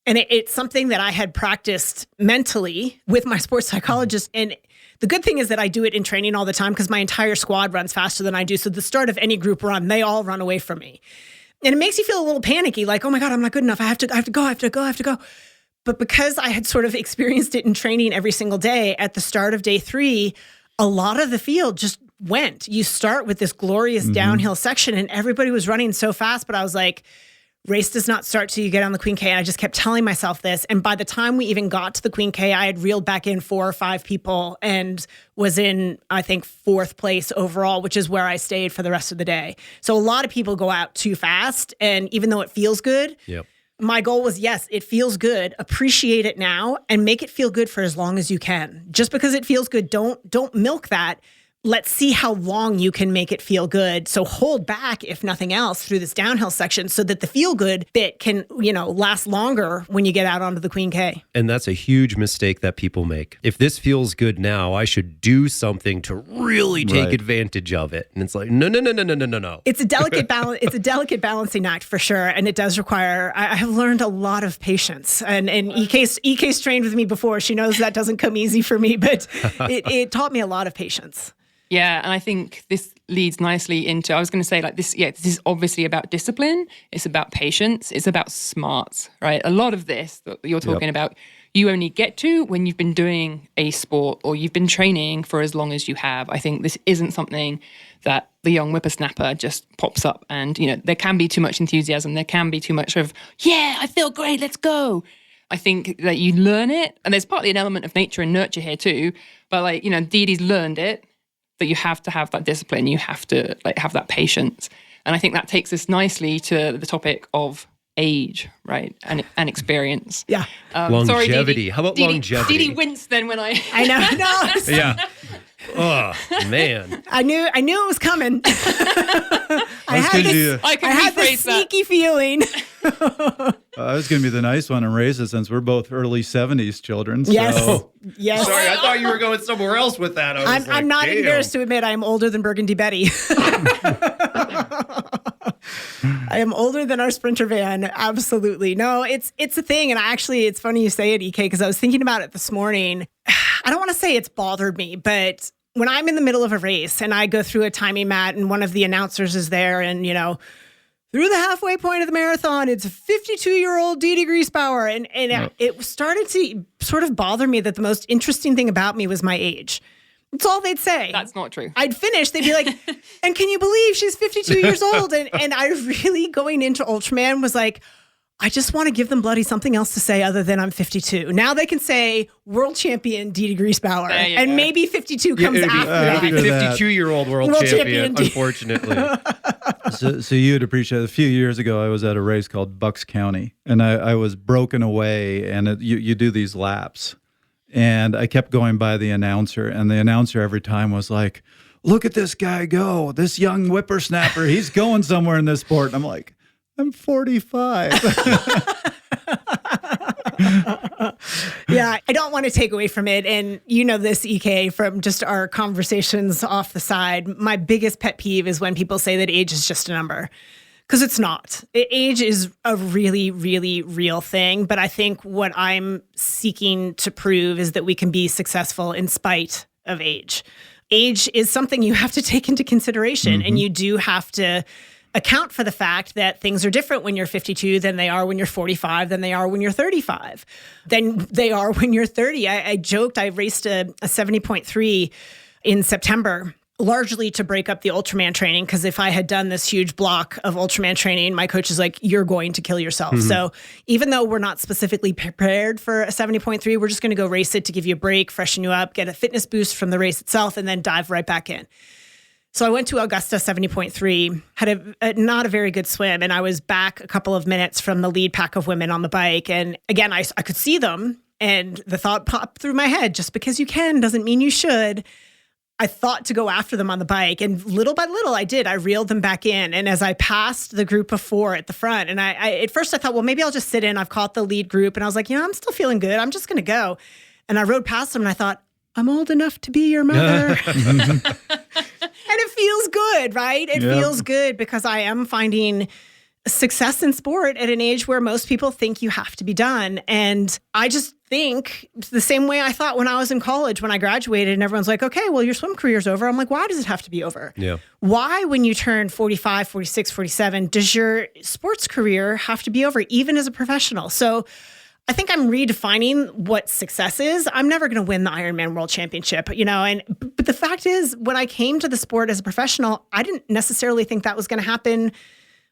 And it's something that I had practiced mentally with my sports psychologist. And the good thing is that I do it in training all the time because my entire squad runs faster than I do. So the start of any group run, they all run away from me. And it makes you feel a little panicky, like, oh my God, I'm not good enough. I have to go. But because I had sort of experienced it in training every single day, at the start of day 3, a lot of the field just went. You start with this glorious downhill section, and everybody was running so fast, but I was like, race does not start till you get on the Queen K. And I just kept telling myself this. And by the time we even got to the Queen K, I had reeled back in 4 or 5 people and was in, I think, 4th place overall, which is where I stayed for the rest of the day. So a lot of people go out too fast. And even though it feels good, my goal was, yes, it feels good. Appreciate it now and make it feel good for as long as you can. Just because it feels good, don't milk that. Let's see how long you can make it feel good. So hold back, if nothing else, through this downhill section so that the feel good bit can, last longer when you get out onto the Queen K. And that's a huge mistake that people make. If this feels good now, I should do something to really take advantage of it. And it's like, no. It's a delicate balance. It's a delicate balancing act for sure. And it does require, I have learned a lot of patience. And EK's trained with me before. She knows that doesn't come easy for me, but it taught me a lot of patience. Yeah, and I think this leads nicely into, I was going to say, like, this is obviously about discipline. It's about patience. It's about smarts, right? A lot of this that you're talking about, you only get to when you've been doing a sport or you've been training for as long as you have. I think this isn't something that the young whippersnapper just pops up and, there can be too much enthusiasm. There can be too much of, yeah, I feel great, let's go. I think that you learn it, and there's partly an element of nature and nurture here too, but Dede's learned it. But you have to have that discipline. You have to have that patience. And I think that takes us nicely to the topic of age, right? And experience. Yeah. Longevity. Sorry, Dede. How about Dede, longevity? Dede winced then when I know. Yeah. Oh, man. I knew it was coming. I had this sneaky feeling. I was going to be the nice one and raise it since we're both early 70s children. So. Yes. Sorry, I thought you were going somewhere else with that. I'm not embarrassed to admit I am older than Burgundy Betty. I am older than our Sprinter van. Absolutely. No, it's a thing. And it's funny you say it, EK, because I was thinking about it this morning. I don't want to say it's bothered me, but when I'm in the middle of a race and I go through a timing mat and one of the announcers is there and, through the halfway point of the marathon, it's 52-year-old Dede Griesbauer. And it started to sort of bother me that the most interesting thing about me was my age. That's all they'd say. That's not true. I'd finish. They'd be like, and can you believe she's 52 years old? And I really, going into Ultraman, was like, I just want to give them bloody something else to say other than I'm 52. Now they can say world champion Dede Griesbauer. And maybe 52 comes after that. It'd be 52-year-old world champion, unfortunately. So you'd appreciate it. A few years ago, I was at a race called Bucks County, and I was broken away, and you do these laps. And I kept going by the announcer, and the announcer every time was like, look at this guy go. This young whippersnapper, he's going somewhere in this sport. And I'm like, I'm 45. Yeah, I don't want to take away from it. And you know this, EK, from just our conversations off the side. My biggest pet peeve is when people say that age is just a number. Because it's not. Age is a really, really real thing. But I think what I'm seeking to prove is that we can be successful in spite of age. Age is something you have to take into consideration. And you do have to account for the fact that things are different when you're 52 than they are when you're 45, than they are when you're 35, than they are when you're 30. I joked, I raced a 70.3 in September, largely to break up the Ultraman training, because if I had done this huge block of Ultraman training, my coach is like, you're going to kill yourself. So even though we're not specifically prepared for a 70.3, we're just going to go race it to give you a break, freshen you up, get a fitness boost from the race itself, and then dive right back in. So I went to Augusta 70.3, had not a very good swim, and I was back a couple of minutes from the lead pack of women on the bike. And again, I could see them, and the thought popped through my head, just because you can doesn't mean you should. I thought to go after them on the bike, and little by little I did. I reeled them back in. And as I passed the group of 4 at the front, and I at first I thought, well, maybe I'll just sit in. I've caught the lead group. And I was like, I'm still feeling good. I'm just going to go. And I rode past them, and I thought, I'm old enough to be your mother. And it feels good, right? It feels good because I am finding success in sport at an age where most people think you have to be done. And I just think the same way I thought when I was in college, when I graduated, and everyone's like, okay, well, your swim career's over. I'm like, why does it have to be over? Yeah. Why, when you turn 45, 46, 47, does your sports career have to be over, even as a professional? So I think I'm redefining what success is. I'm never going to win the Ironman World Championship, but the fact is, when I came to the sport as a professional, I didn't necessarily think that was going to happen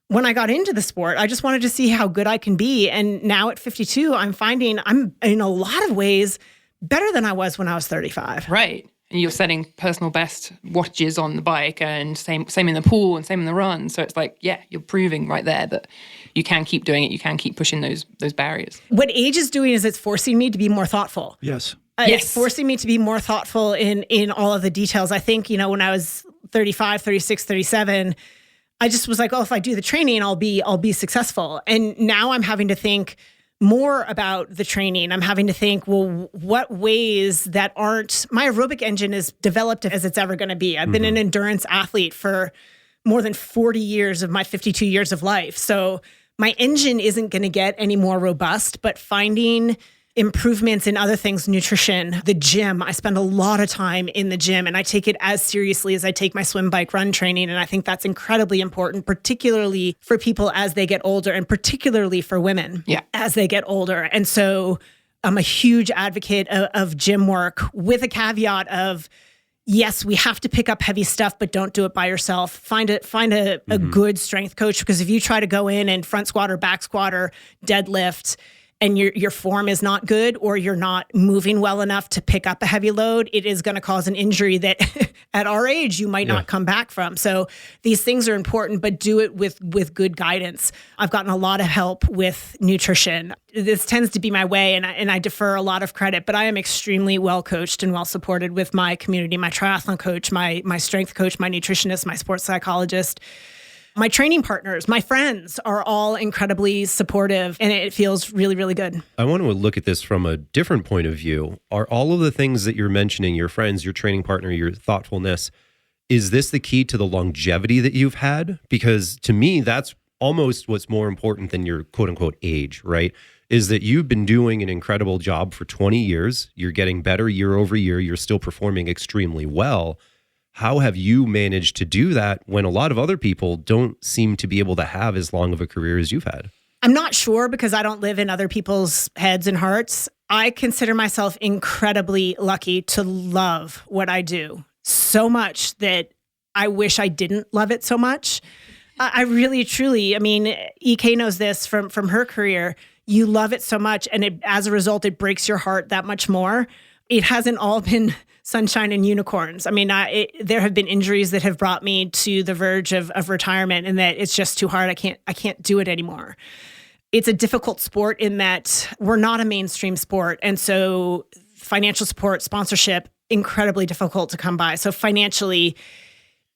when I got into the sport. I just wanted to see how good I can be. And now at 52, I'm finding I'm in a lot of ways better than I was when I was 35. Right. And you're setting personal best wattages on the bike, and same in the pool and same in the run. So it's like, yeah, you're proving right there that you can keep doing it. You can keep pushing those barriers. What age is doing is it's forcing me to be more thoughtful. Yes. It's forcing me to be more thoughtful in all of the details. I think, when I was 35, 36, 37, I just was like, oh, if I do the training, I'll be successful. And now I'm having to think more about the training. I'm having to think, well, what ways that aren't, my aerobic engine is developed as it's ever going to be. I've been an endurance athlete for more than 40 years of my 52 years of life. So my engine isn't going to get any more robust, but finding improvements in other things, nutrition, the gym. I spend a lot of time in the gym, and I take it as seriously as I take my swim, bike, run training. And I think that's incredibly important, particularly for people as they get older, and particularly for women as they get older. And so I'm a huge advocate of gym work, with a caveat of, yes, we have to pick up heavy stuff, but don't do it by yourself. Find a good strength coach, because if you try to go in and front squat or back squat or deadlift, and your form is not good, or you're not moving well enough to pick up a heavy load, it is going to cause an injury that at our age you might not come back from. So these things are important, but do it with good guidance. I've gotten a lot of help with nutrition. This tends to be my way, and I defer a lot of credit, but I am extremely well coached and well supported with my community, my triathlon coach, my strength coach, my nutritionist, my sports psychologist. My training partners, my friends are all incredibly supportive, and it feels really, really good. I want to look at this from a different point of view. Are all of the things that you're mentioning, your friends, your training partner, your thoughtfulness, is this the key to the longevity that you've had? Because to me, that's almost what's more important than your quote unquote age, right? Is that you've been doing an incredible job for 20 years. You're getting better year over year. You're still performing extremely well. How have you managed to do that when a lot of other people don't seem to be able to have as long of a career as you've had? I'm not sure, because I don't live in other people's heads and hearts. I consider myself incredibly lucky to love what I do so much that I wish I didn't love it so much. I really, truly, EK knows this from her career. You love it so much, and as a result, it breaks your heart that much more. It hasn't all been sunshine and unicorns. There have been injuries that have brought me to the verge of retirement, and that it's just too hard. I can't do it anymore. It's a difficult sport in that we're not a mainstream sport. And so financial support, sponsorship, incredibly difficult to come by. So financially,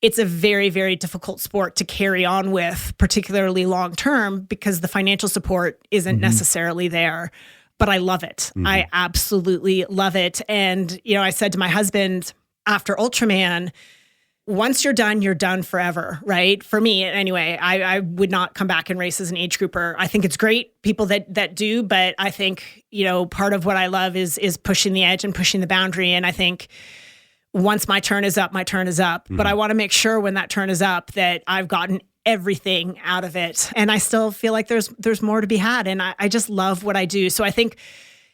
it's a very, very difficult sport to carry on with, particularly long term, because the financial support isn't necessarily there. But I love it. I absolutely love it. And, I said to my husband after Ultraman, once you're done forever, right? For me, anyway, I would not come back and race as an age grouper. I think it's great, people that do, but I think, part of what I love is pushing the edge and pushing the boundary. And I think once my turn is up, my turn is up. But I want to make sure when that turn is up that I've gotten everything out of it. And I still feel like there's more to be had. And I just love what I do. So I think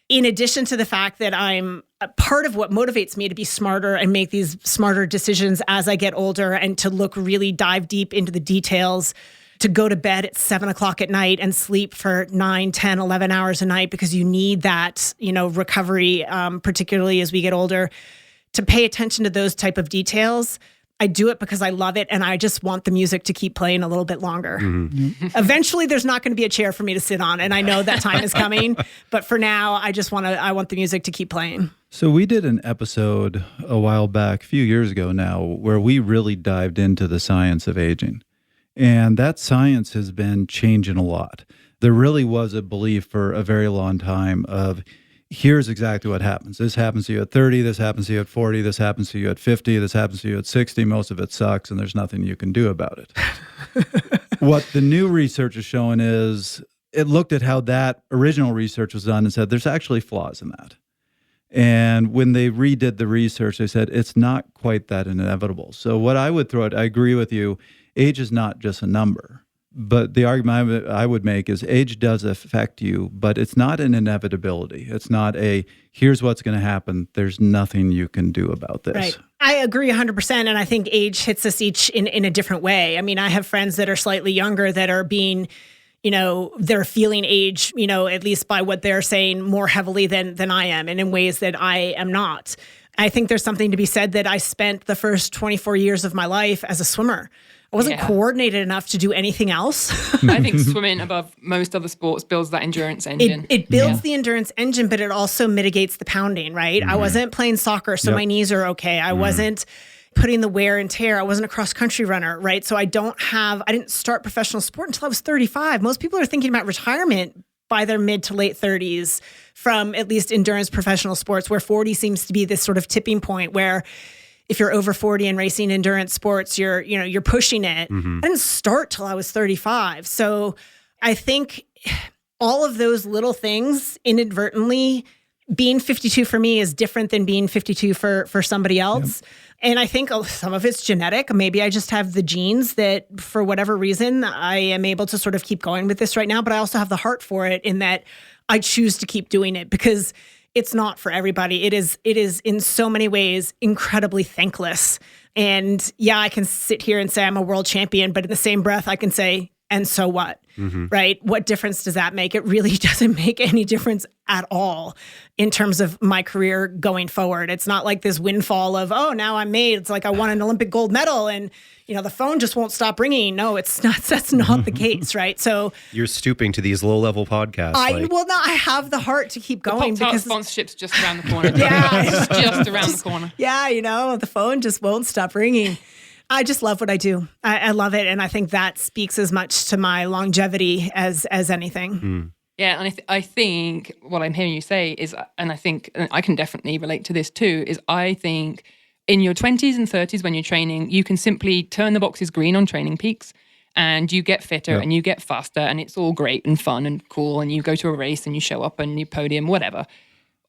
in addition to the fact that I'm a part of what motivates me to be smarter and make these smarter decisions as I get older and to really dive deep into the details, to go to bed at 7 o'clock at night and sleep for 9, 10, 11 hours a night because you need that, recovery, particularly as we get older, to pay attention to those type of details. I do it because I love it and I just want the music to keep playing a little bit longer. Eventually there's not going to be a chair for me to sit on and I know that time is coming, but for now I want the music to keep playing. So we did an episode a while back, a few years ago now, where we really dived into the science of aging. And that science has been changing a lot. There really was a belief for a very long time of here's exactly what happens. This happens to you at 30, this happens to you at 40, this happens to you at 50, this happens to you at 60. Most of it sucks, and there's nothing you can do about it. What the new research is showing is it looked at how that original research was done and said there's actually flaws in that. And when they redid the research, they said it's not quite that inevitable. So what I would throw out, I agree with you, age is not just a number. But the argument I would make is age does affect you, but it's not an inevitability. It's not here's what's going to happen. There's nothing you can do about this. Right. I agree 100%. And I think age hits us each in a different way. I mean, I have friends that are slightly younger that are being, they're feeling age, at least by what they're saying more heavily than I am and in ways that I am not. I think there's something to be said that I spent the first 24 years of my life as a swimmer. I wasn't coordinated enough to do anything else. I think swimming above most other sports builds that endurance engine. It builds the endurance engine, but it also mitigates the pounding, right? I wasn't playing soccer, so my knees are okay. I wasn't putting the wear and tear. I wasn't a cross-country runner, right? So I didn't start professional sport until I was 35. Most people are thinking about retirement by their mid to late 30s from at least endurance professional sports, where 40 seems to be this sort of tipping point where if you're over 40 and racing endurance sports, you're pushing it. I didn't start till I was 35. So I think all of those little things inadvertently, being 52 for me is different than being 52 for somebody else. Yep. And I think some of it's genetic. Maybe I just have the genes that for whatever reason, I am able to sort of keep going with this right now, but I also have the heart for it in that I choose to keep doing it because it's not for everybody. It is in so many ways incredibly thankless. And yeah, I can sit here and say I'm a world champion, but in the same breath, I can say, and so what? Right? What difference does that make? It really doesn't make any difference at all in terms of my career going forward. It's not like this windfall of, oh, now I'm made. It's like I won an Olympic gold medal and the phone just won't stop ringing. No, it's not. That's not the case, right? So you're stooping to these low-level podcasts. I have the heart to keep going because sponsorship's just around the corner. It's just around the corner. Yeah, the phone just won't stop ringing. I just love what I do. I love it, and I think that speaks as much to my longevity as anything. Yeah, and I think what I'm hearing you say is, and I think and I can definitely relate to this too, is I think in your 20s and 30s when you're training, you can simply turn the boxes green on Training Peaks and you get fitter and you get faster and it's all great and fun and cool and you go to a race and you show up and you podium, whatever.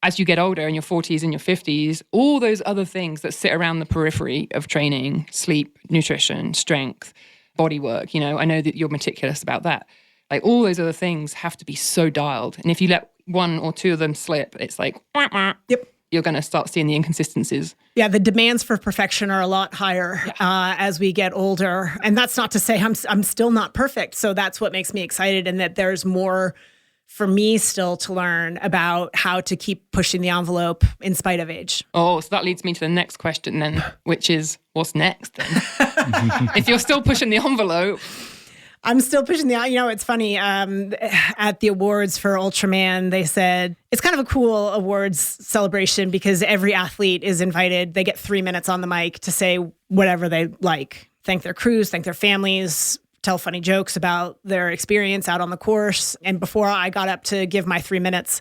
As you get older in your 40s and your 50s, all those other things that sit around the periphery of training, sleep, nutrition, strength, body work, I know that you're meticulous about that. Like all those other things have to be so dialed. And if you let one or two of them slip, it's like, you're going to start seeing the inconsistencies. Yeah, the demands for perfection are a lot higher as we get older. And that's not to say I'm still not perfect. So that's what makes me excited, and that there's more for me still to learn about how to keep pushing the envelope in spite of age. Oh, so that leads me to the next question then, which is what's next then? If you're still pushing the envelope. I'm still pushing it's funny. At the awards for Ultraman, they said it's kind of a cool awards celebration because every athlete is invited. They get 3 minutes on the mic to say whatever they like. Thank their crews, thank their families, tell funny jokes about their experience out on the course. And before I got up to give my 3 minutes,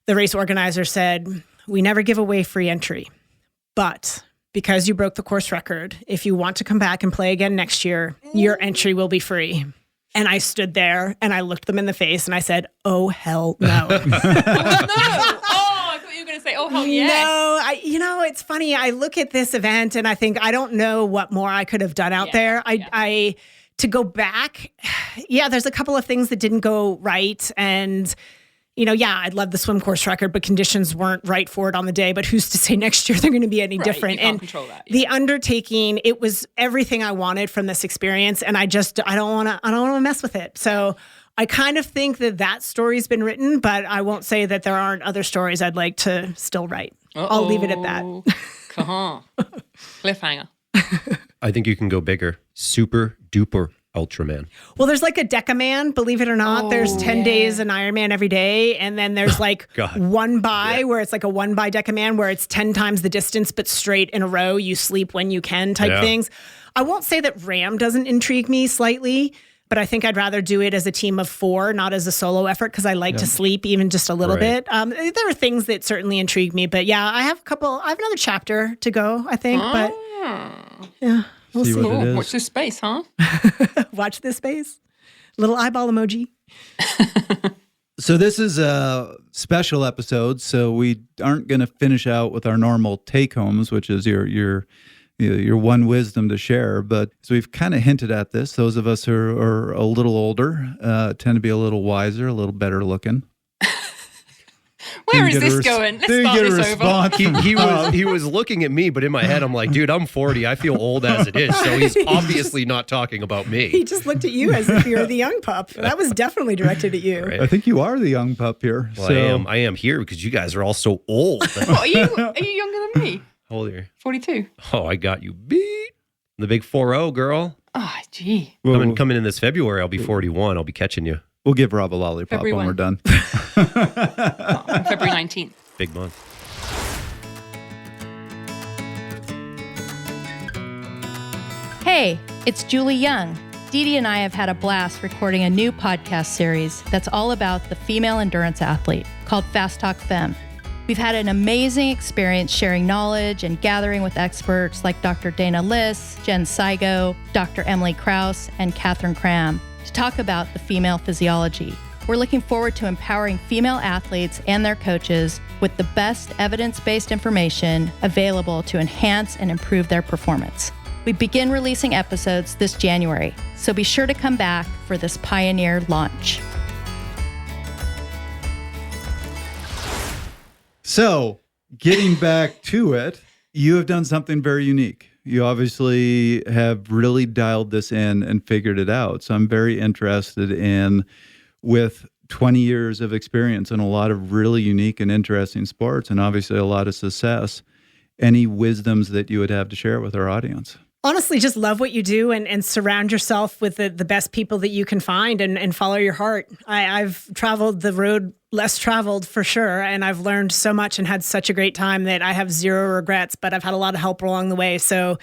the race organizer said, "We never give away free entry, but because you broke the course record, if you want to come back and play again next year, your entry will be free." And I stood there and I looked them in the face and I said, "Oh, hell no." Oh, no. Oh, I thought you were going to say, "Oh, hell yeah." No, it's funny. I look at this event and I think, I don't know what more I could have done out there. To go back, there's a couple of things that didn't go right. And I'd love the swim course record, but conditions weren't right for it on the day. But who's to say next year they're going to be any different? You can't control that. The undertaking, it was everything I wanted from this experience, and I don't want to mess with it. So I kind of think that story's been written, but I won't say that there aren't other stories I'd like to still write. I'll leave it at that. Cliffhanger. I think you can go bigger. Super duper Ultraman. Well, there's like a Decaman, believe it or not. There's 10 days an Ironman every day. And then there's like one by where it's like a 1 by Decaman where it's 10 times the distance, but straight in a row. You sleep when you can type things. I won't say that RAM doesn't intrigue me slightly, but I think I'd rather do it as a team of 4, not as a solo effort, because I like to sleep even just a little bit. There are things that certainly intrigue me, but I have another chapter to go, I think, but yeah. We'll see. What it is. Watch this space, huh? Watch this space. Little eyeball emoji. So this is a special episode, so we aren't going to finish out with our normal take-homes, which is your one wisdom to share. But so we've kind of hinted at this. Those of us who are a little older tend to be a little wiser, a little better looking. Where is this going? Let's start this over. He was looking at me, but in my head, I'm like, dude, I'm 40. I feel old as it is. So he's obviously not talking about me. He just looked at you as if you're the young pup. That was definitely directed at you. Right. I think you are the young pup here. Well, I am here because you guys are all so old. Are you younger than me? How old are you? 42. Oh, I got you beat. The big 4-0, girl. Oh, gee. Coming in this February, I'll be 41. I'll be catching you. We'll give Rob a lollipop February when we're done. On February 19th. Big month. Hey, it's Julie Young. Dede and I have had a blast recording a new podcast series that's all about the female endurance athlete called Fast Talk Femme. We've had an amazing experience sharing knowledge and gathering with experts like Dr. Dana Liss, Jen Saigo, Dr. Emily Krause, and Catherine Cram to talk about the female physiology. We're looking forward to empowering female athletes and their coaches with the best evidence-based information available to enhance and improve their performance. We begin releasing episodes this January, so be sure to come back for this pioneer launch. So, getting back to it, you have done something very unique. You obviously have really dialed this in and figured it out. So I'm very interested in, with 20 years of experience in a lot of really unique and interesting sports, and obviously a lot of success, any wisdoms that you would have to share with our audience? Honestly, just love what you do and surround yourself with the best people that you can find and follow your heart. I've traveled the road less traveled for sure, and I've learned so much and had such a great time that I have zero regrets, but I've had a lot of help along the way. So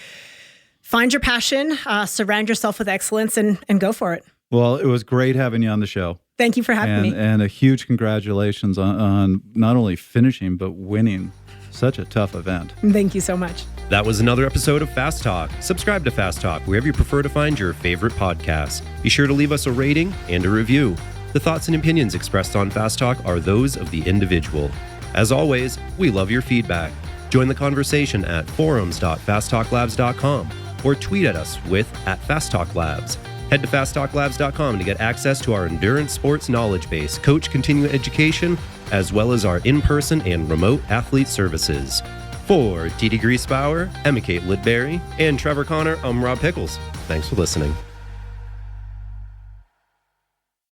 find your passion, surround yourself with excellence, and go for it. Well, it was great having you on the show. Thank you for having me. And a huge congratulations on not only finishing, but winning such a tough event. Thank you so much. That was another episode of Fast Talk. Subscribe to Fast Talk wherever you prefer to find your favorite podcast. Be sure to leave us a rating and a review. The thoughts and opinions expressed on Fast Talk are those of the individual. As always, we love your feedback. Join the conversation at forums.fasttalklabs.com or tweet at us with @FastTalkLabs. Head to fasttalklabs.com to get access to our endurance sports knowledge base, coach continuing education, as well as our in-person and remote athlete services. For Dede Griesbauer, EK Lidbury, and Trevor Connor, I'm Rob Pickles. Thanks for listening.